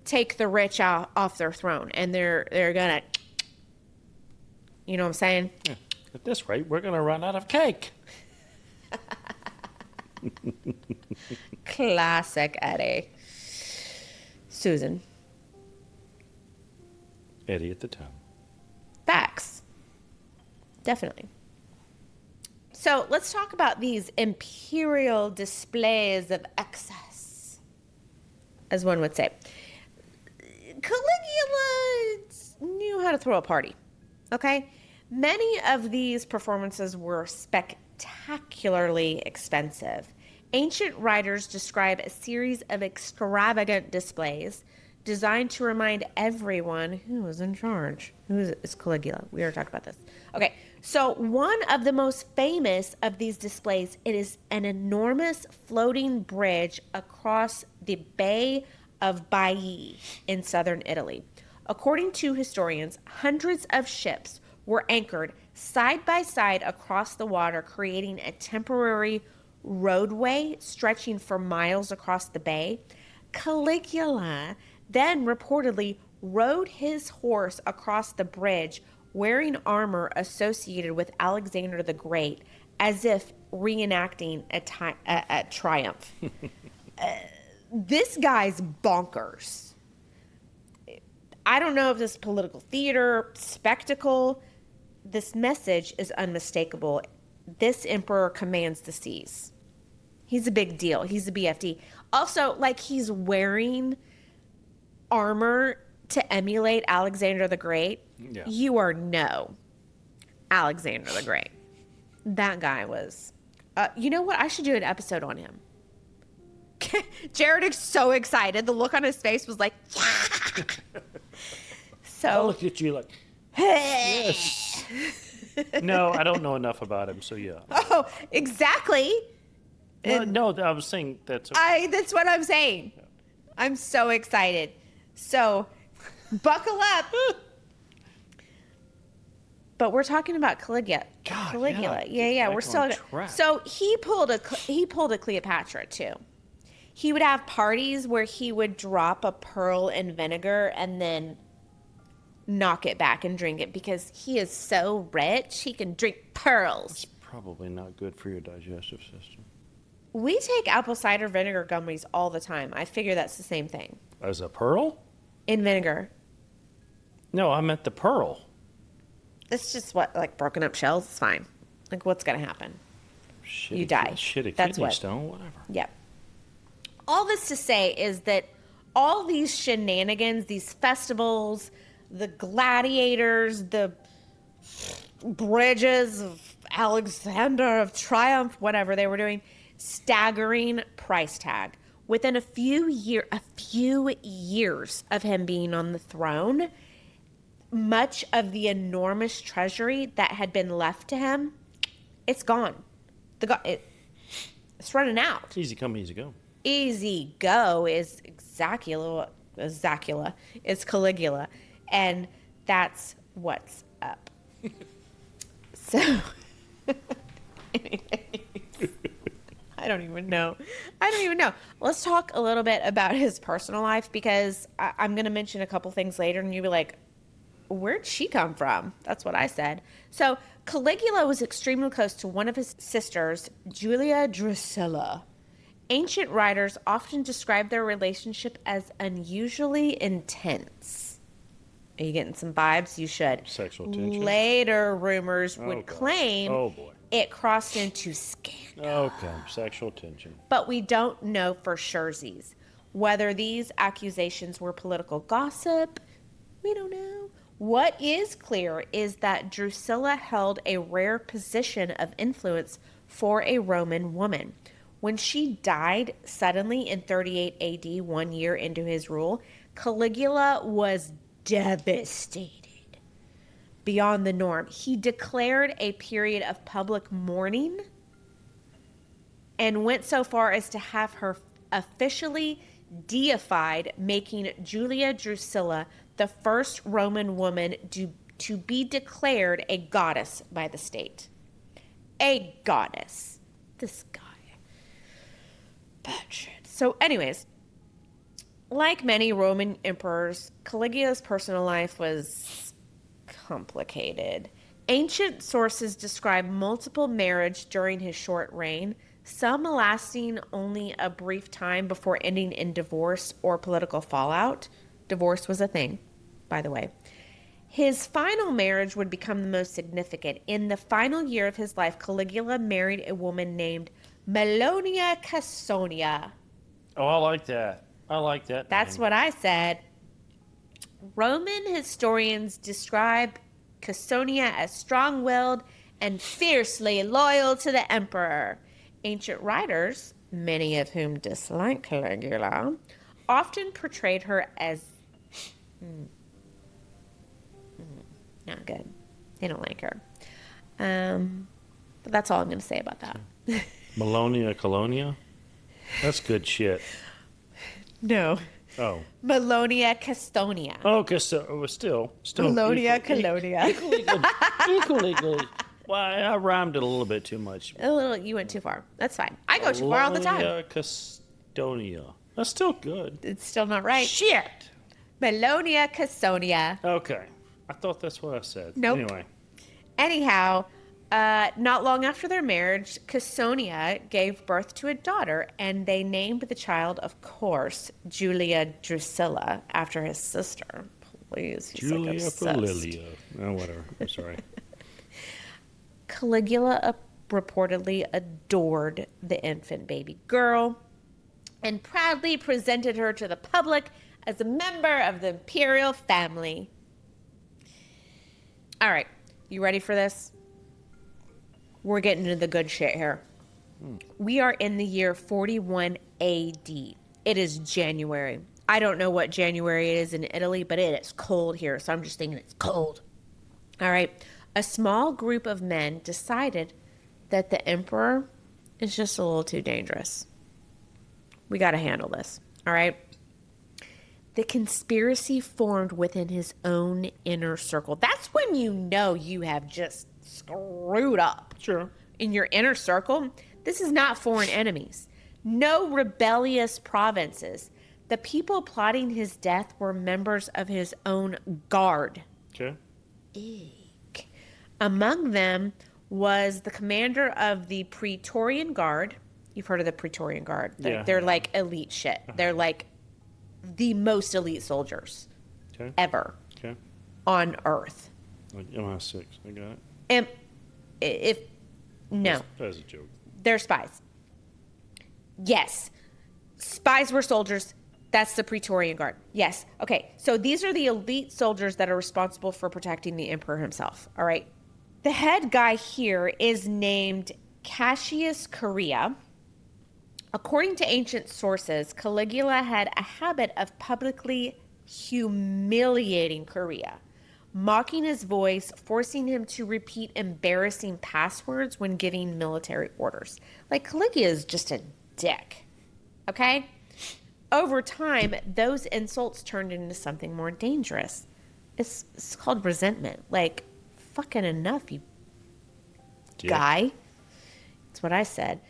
take the rich off their throne, and they're gonna, you know what I'm saying? Yeah. At this rate, we're gonna run out of cake. Classic Eddie. Susan. Eddie at the time. Facts. Definitely. So let's talk about these imperial displays of excess, as one would say. Caligula knew how to throw a party, okay? Many of these performances were spectacularly expensive. Ancient writers describe a series of extravagant displays designed to remind everyone who was in charge. Who is Caligula? We already talked about this. Okay, so one of the most famous of these displays, it is an enormous floating bridge across the Bay of Baiae in southern Italy. According to historians, hundreds of ships were anchored side by side across the water, creating a temporary roadway stretching for miles across the bay. Caligula then reportedly rode his horse across the bridge wearing armor associated with Alexander the Great, as if reenacting a triumph. This guy's bonkers. I don't know if this is political theater, spectacle. This message is unmistakable. This emperor commands the seas. He's a big deal. He's a BFD. Also, like, he's wearing armor to emulate Alexander the Great. Yeah. You are no Alexander the Great. That guy was... you know what? I should do an episode on him. Jared is so excited. The look on his face was like, yeah! So... I looked at you like, yes. No, I don't know enough about him, so yeah. Oh, exactly. No, I was saying that's... Okay. That's what I'm saying. Yeah. I'm so excited. So, buckle up. But we're talking about Caligula. God, Caligula. yeah. Yeah. We're still. So he pulled a Cleopatra too. He would have parties where he would drop a pearl in vinegar and then knock it back and drink it because he is so rich he can drink pearls. It's probably not good for your digestive system. We take apple cider vinegar gummies all the time. I figure that's the same thing. As a pearl? In vinegar. No, I meant the pearl. It's just like broken up shells. It's fine. Like what's gonna happen? Shitty, you die. Shitty That's kidney stone, whatever. Yep. All this to say is that all these shenanigans, these festivals, the gladiators, the bridges of Alexander of Triumph, whatever they were doing, staggering price tag. Within a few years of him being on the throne, much of the enormous treasury that had been left to him, it's gone. It's running out. Easy come, easy go. Easy go is Caligula, and that's what's up. So, I don't even know. Let's talk a little bit about his personal life because I'm going to mention a couple things later, and you'll be like, where'd she come from? That's what I said. So Caligula was extremely close to one of his sisters, Julia Drusilla. Ancient writers often describe their relationship as unusually intense. Are you getting some vibes? You should. Sexual tension. Later rumors would claim oh boy, it crossed into scandal. Okay, sexual tension. But we don't know for surezies. Whether these accusations were political gossip, we don't know. What is clear is that Drusilla held a rare position of influence for a Roman woman. When she died suddenly in 38 AD, 1 year into his rule, Caligula was devastated beyond the norm. He declared a period of public mourning and went so far as to have her officially deified, making Julia Drusilla the first Roman woman to be declared a goddess by the state. A goddess. This guy. Bad shit. So anyways, like many Roman emperors, Caligula's personal life was complicated. Ancient sources describe multiple marriages during his short reign, some lasting only a brief time before ending in divorce or political fallout. Divorce was a thing, by the way. His final marriage would become the most significant. In the final year of his life, Caligula married a woman named Melonia Cassonia. Oh, I like that. That's what I said. Roman historians describe Cassonia as strong-willed and fiercely loyal to the emperor. Ancient writers, many of whom dislike Caligula, often portrayed her as not good. They don't like her. But that's all I'm going to say about that. Melonia Colonia? That's good shit. No. Oh. Melonia Castonia. Oh, still. Melonia Colonia. Equally good. Well, I rhymed it a little bit too much. You went too far. That's fine. I go too far all the time. Melonia Castonia. That's still good. It's still not right. Shit. Melonia Cassonia. Okay. I thought that's what I said. Nope. Anyway. Anyhow, not long after their marriage, Cassonia gave birth to a daughter, and they named the child, of course, Julia Drusilla, after his sister. Please, he's Julia like for Lilia. Oh, whatever. I'm sorry. Caligula reportedly adored the infant baby girl and proudly presented her to the public as a member of the imperial family. All right, you ready for this? We're getting into the good shit here. We are in the year 41 AD. It is January. I don't know what January it is in Italy, but it is cold here, so I'm just thinking it's cold. All right. A small group of men decided that the emperor is just a little too dangerous. We got to handle this. All right. the conspiracy formed within his own inner circle. That's when you know you have just screwed up. Sure. In your inner circle, this is not foreign enemies. No rebellious provinces. The people plotting his death were members of his own guard. Okay. Eek. Among them was the commander of the Praetorian Guard. You've heard of the Praetorian Guard. They're like elite shit. They're like the most elite soldiers ever on Earth. Like MI6, I got it. And no. That's a joke. They're spies. Yes. Spies were soldiers. That's the Praetorian Guard. Yes. Okay. So these are the elite soldiers that are responsible for protecting the emperor himself. All right. The head guy here is named Cassius Correa. According to ancient sources, Caligula had a habit of publicly humiliating Correa, mocking his voice, forcing him to repeat embarrassing passwords when giving military orders. Like, Caligula is just a dick. Okay? Over time, those insults turned into something more dangerous. It's called resentment. Like, fucking enough, you guy. That's what I said.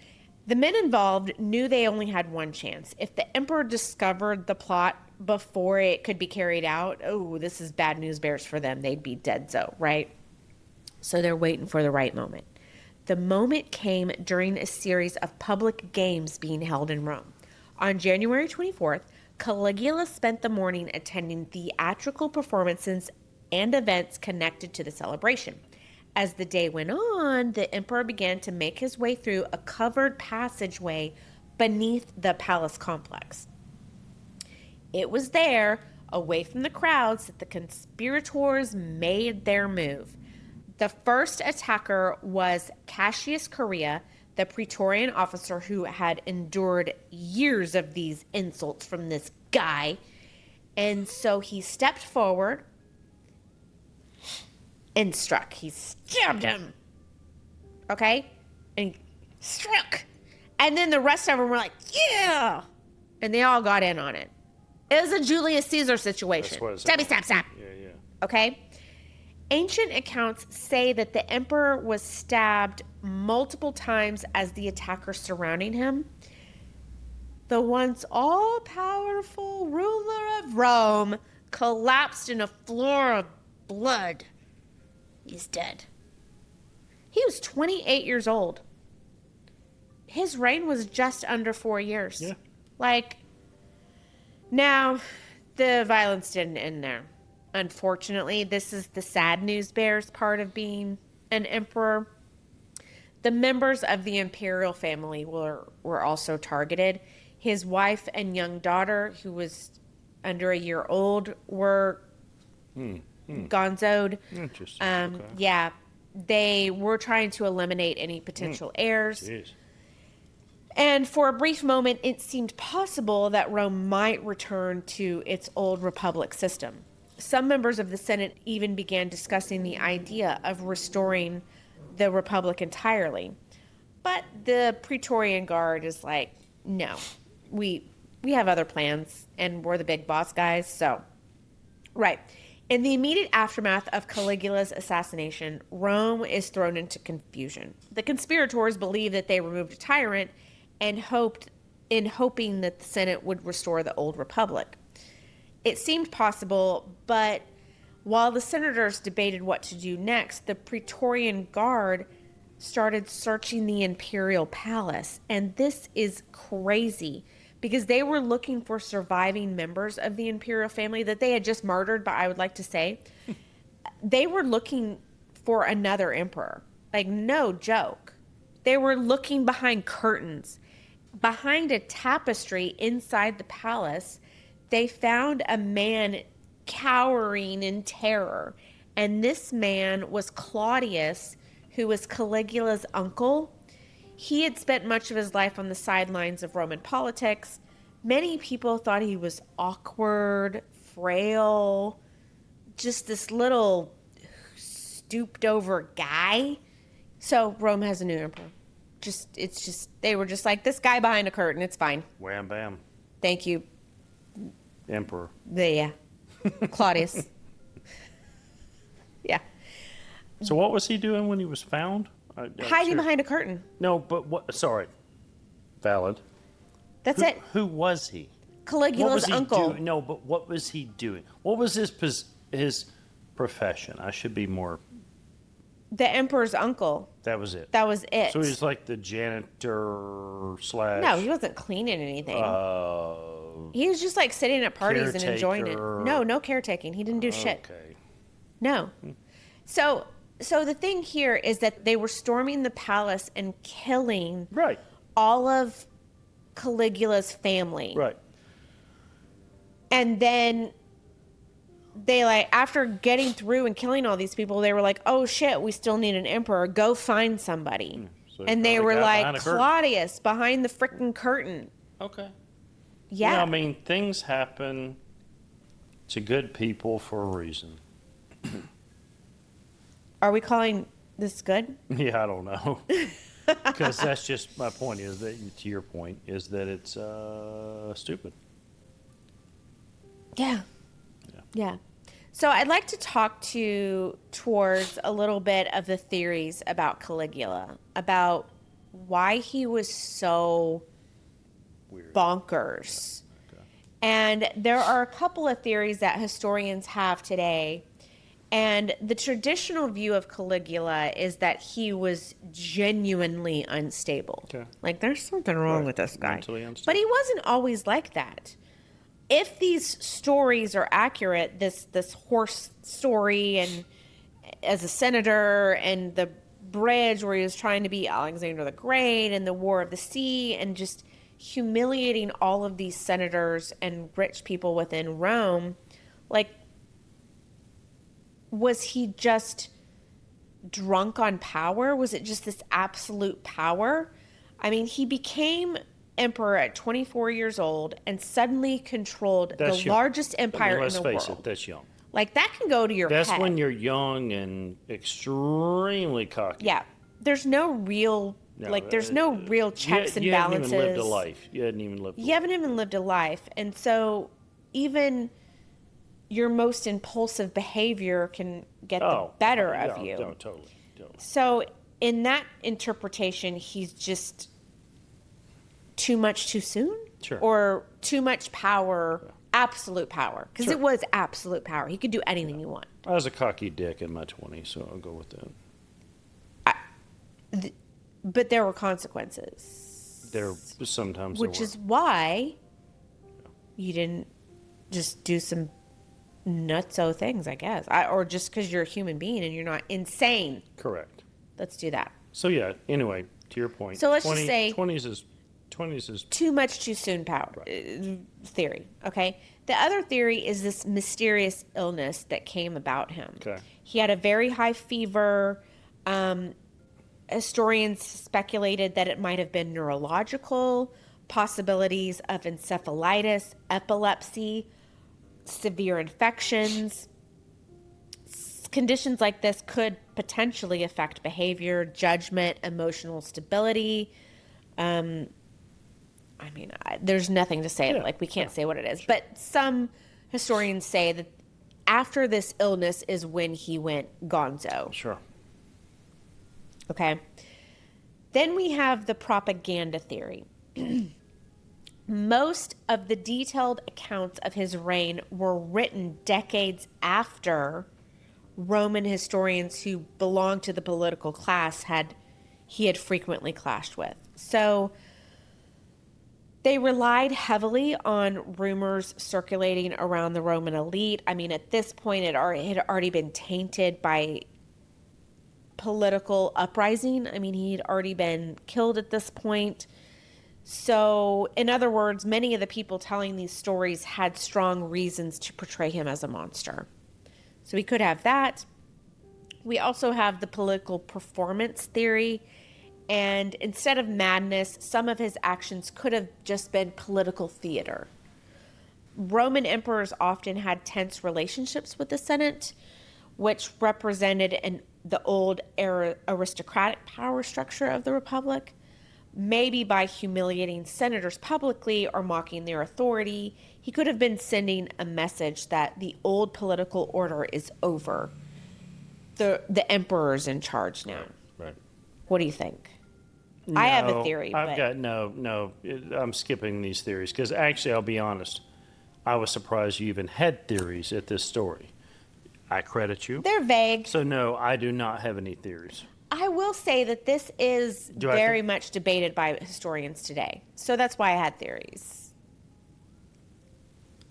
The men involved knew they only had one chance. If the emperor discovered the plot before it could be carried out, oh, this is bad news bears for them. They'd be dead so, right? So they're waiting for the right moment. The moment came during a series of public games being held in Rome. On January 24th, Caligula spent the morning attending theatrical performances and events connected to the celebration. As the day went on, the emperor began to make his way through a covered passageway beneath the palace complex. It was there, away from the crowds, that the conspirators made their move. The first attacker was Cassius Correa, the Praetorian officer who had endured years of these insults from this guy. And so he stepped forward and struck. He stabbed him. Okay? And struck. And then the rest of them were like, yeah! And they all got in on it. It was a Julius Caesar situation. Stabby, stab, stab. Yeah. Okay? Ancient accounts say that the emperor was stabbed multiple times as the attackers surrounding him. The once all-powerful ruler of Rome collapsed in a floor of blood. He's dead. He was 28 years old. His reign was just under 4 years. Yeah. Like, now, the violence didn't end there. Unfortunately, this is the sad news bears part of being an emperor. The members of the imperial family were also targeted. His wife and young daughter, who was under a year old, were gonzoed. Interesting. Okay. Yeah, they were trying to eliminate any potential heirs. Jeez. And for a brief moment, it seemed possible that Rome might return to its old republic system. Some members of the Senate even began discussing the idea of restoring the republic entirely. But the Praetorian Guard is like, no, we have other plans, and we're the big boss guys, so. Right. In the immediate aftermath of Caligula's assassination, Rome is thrown into confusion. The conspirators believed that they removed a tyrant and hoping that the Senate would restore the old republic. It seemed possible, but while the senators debated what to do next, the Praetorian Guard started searching the imperial palace. And this is crazy because they were looking for surviving members of the imperial family that they had just murdered, but I would like to say they were looking for another emperor. Like, no joke. They were looking behind curtains. Behind a tapestry inside the palace, they found a man cowering in terror. And this man was Claudius, who was Caligula's uncle. He had spent much of his life on the sidelines of Roman politics. Many people thought he was awkward, frail, just this little stooped over guy. So Rome has a new emperor. They were just like, this guy behind a curtain, it's fine. Wham bam. Thank you. emperor. Yeah. Claudius. Yeah. So what was he doing when he was found? Hiding behind a curtain. No, but what? Sorry. Valid. That's it. Who was he? Caligula's uncle. No, but what was he doing? What was his profession? I should be more. The emperor's uncle. That was it. That was it. So he's like the janitor slash. No, he wasn't cleaning anything. He was just like sitting at parties and enjoying it. No caretaking. He didn't do shit. Okay. No. So the thing here is that they were storming the palace and killing all of Caligula's family. Right. And then they after getting through and killing all these people, they were like, oh shit, we still need an emperor. Go find somebody. So and they were like, Claudius, behind the freaking curtain. Okay. Yeah. I mean, things happen to good people for a reason. Are we calling this good? Yeah, I don't know. Because that's just my point, is that, to your point, is that it's stupid. Yeah. So I'd like to talk towards a little bit of the theories about Caligula, about why he was so weird, bonkers. Okay. And there are a couple of theories that historians have today. And the traditional view of Caligula is that he was genuinely unstable. Okay. Like, there's something wrong with this guy. But he wasn't always like that. If these stories are accurate, this horse story and as a senator and the bridge where he was trying to be Alexander the Great and the War of the Sea and just humiliating all of these senators and rich people within Rome, like, was he just drunk on power? Was it just this absolute power? I mean, he became emperor at 24 years old and suddenly controlled the largest empire in the world. Let's face it, that's young. Like, that can go to your head. That's when you're young and extremely cocky. Yeah. There's no real, there's no real checks and balances. You haven't even lived a life. You haven't even lived a life. And so even your most impulsive behavior can get the better of you. No, totally. So in that interpretation, he's just too much too soon? Sure. Or too much power, absolute power. Because it was absolute power. He could do anything you want. I was a cocky dick in my 20s, so I'll go with that. But there were consequences. Sometimes which is why you didn't just do some nutso things, I guess. Or just because you're a human being and you're not insane. Correct. Let's do that. So yeah, anyway, to your point. So let's just say 20s is too much too soon power theory. Okay. The other theory is this mysterious illness that came about him. Okay. He had a very high fever. Historians speculated that it might have been neurological, possibilities of encephalitis, epilepsy, severe infections. Conditions like this could potentially affect behavior, judgment, emotional stability. I mean, there's nothing to say. Like, we can't say what it is. Sure. But some historians say that after this illness is when he went gonzo. Sure. Okay. Then we have the propaganda theory. Most of the detailed accounts of his reign were written decades after Roman historians who belonged to the political class he had frequently clashed with. So they relied heavily on rumors circulating around the Roman elite. I mean, at this point, it had already been tainted by political uprising. I mean, he had already been killed at this point. So, in other words, many of the people telling these stories had strong reasons to portray him as a monster. So we could have that. We also have the political performance theory. And instead of madness, some of his actions could have just been political theater. Roman emperors often had tense relationships with the Senate, which represented the old aristocratic power structure of the Republic. maybe by humiliating senators publicly or mocking their authority, he could have been sending a message that the old political order is over. The emperor's in charge now. Right. What do you think? No, I have a theory. I'm skipping these theories because actually, I'll be honest. I was surprised you even had theories at this story. I credit you. They're vague. So no, I do not have any theories. I will say that this is very much debated by historians today. So that's why I had theories.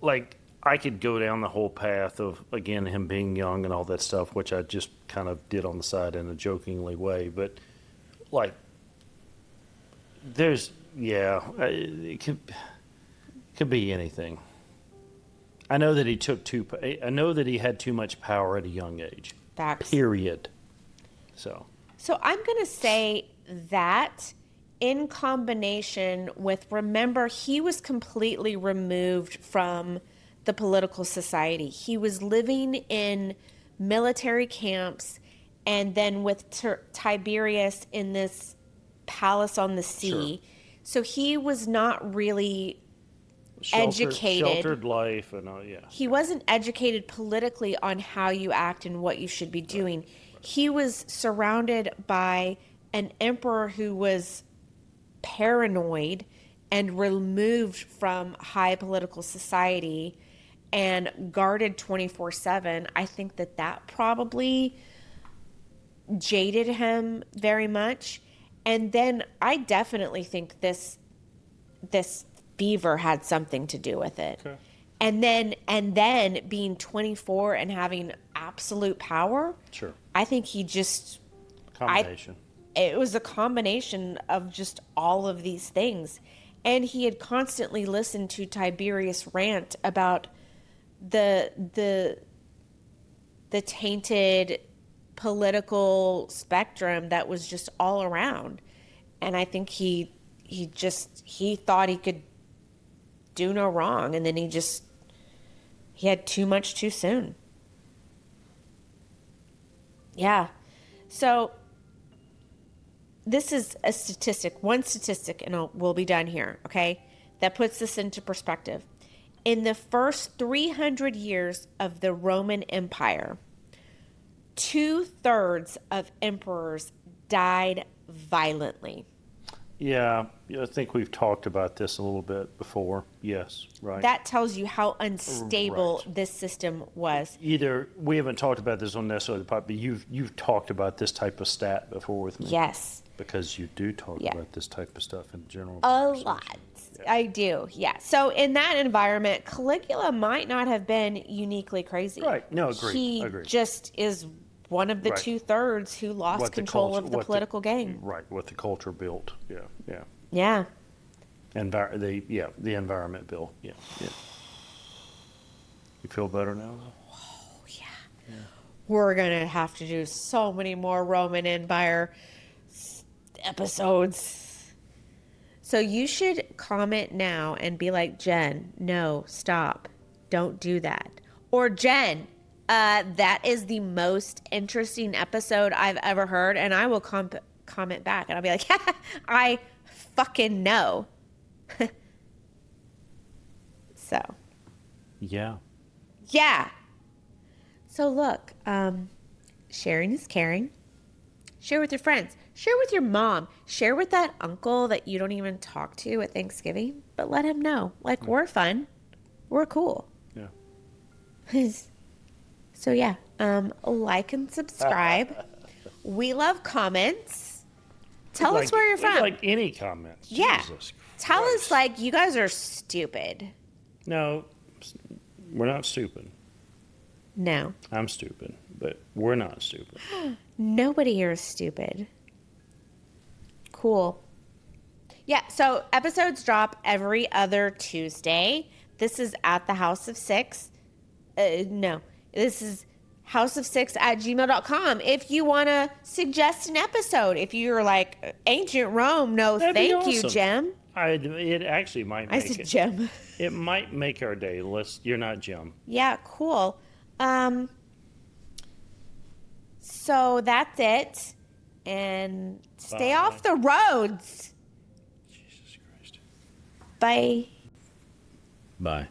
Like, I could go down the whole path of, again, him being young and all that stuff, which I just kind of did on the side in a jokingly way. But, like, it could be anything. I know that he had too much power at a young age. Facts. Period. So I'm going to say that in combination with, remember, he was completely removed from the political society. He was living in military camps, and then with Tiberius in this palace on the sea. Sure. So he was not really educated. Sheltered life and all, yeah. He wasn't educated politically on how you act and what you should be doing. Right. He was surrounded by an emperor who was paranoid and removed from high political society and guarded 24/7. I think that probably jaded him very much. And then I definitely think this fever had something to do with it. Okay. And then being 24 and having absolute power. Sure. I think he just combination. It was a combination of just all of these things. And he had constantly listened to Tiberius rant about the tainted political spectrum that was just all around. And I think he thought he could do no wrong, and then he had too much too soon. Yeah. So this is one statistic, and we'll be done here, okay? That puts this into perspective. In the first 300 years of the Roman Empire, 2/3 of emperors died violently. Yeah, I think we've talked about this a little bit before. Yes, right. That tells you how unstable this system was. Either we haven't talked about this on necessarily the part, but you've talked about this type of stat before with me. Yes. Because you do talk about this type of stuff in general. A lot. Yeah. I do, yeah. So in that environment, Caligula might not have been uniquely crazy. Right. No, agreed. He just is one of the 2/3 who lost control of the political game. Right, what the culture built. Yeah. Yeah. The environment built. Yeah. You feel better now? Oh, yeah. We're going to have to do so many more Roman Empire episodes. So you should comment now and be like, Jen, no, stop. Don't do that. Or Jen, that is the most interesting episode I've ever heard, and I will comment back, and I'll be like, I fucking know. So. Yeah. So look, sharing is caring. Share with your friends. Share with your mom. Share with that uncle that you don't even talk to at Thanksgiving, but let him know. Like, we're fun. We're cool. Yeah. So yeah, like and subscribe. We love comments. Tell us where you're from. Like any comments. Yeah. Jesus Tell Christ. us, like, you guys are stupid. No, we're not stupid. No. I'm stupid, but we're not stupid. Nobody here is stupid. Cool. Yeah, so episodes drop every other Tuesday. This is at the House of Syx. No, this is houseofsyx@gmail.com. If you want to suggest an episode, if you're like ancient Rome, That'd be awesome. You, Jim. It actually might make I said Jim. It might make our day. You're not Jim. Yeah, cool. So that's it. And stay off the roads. Bye. Bye.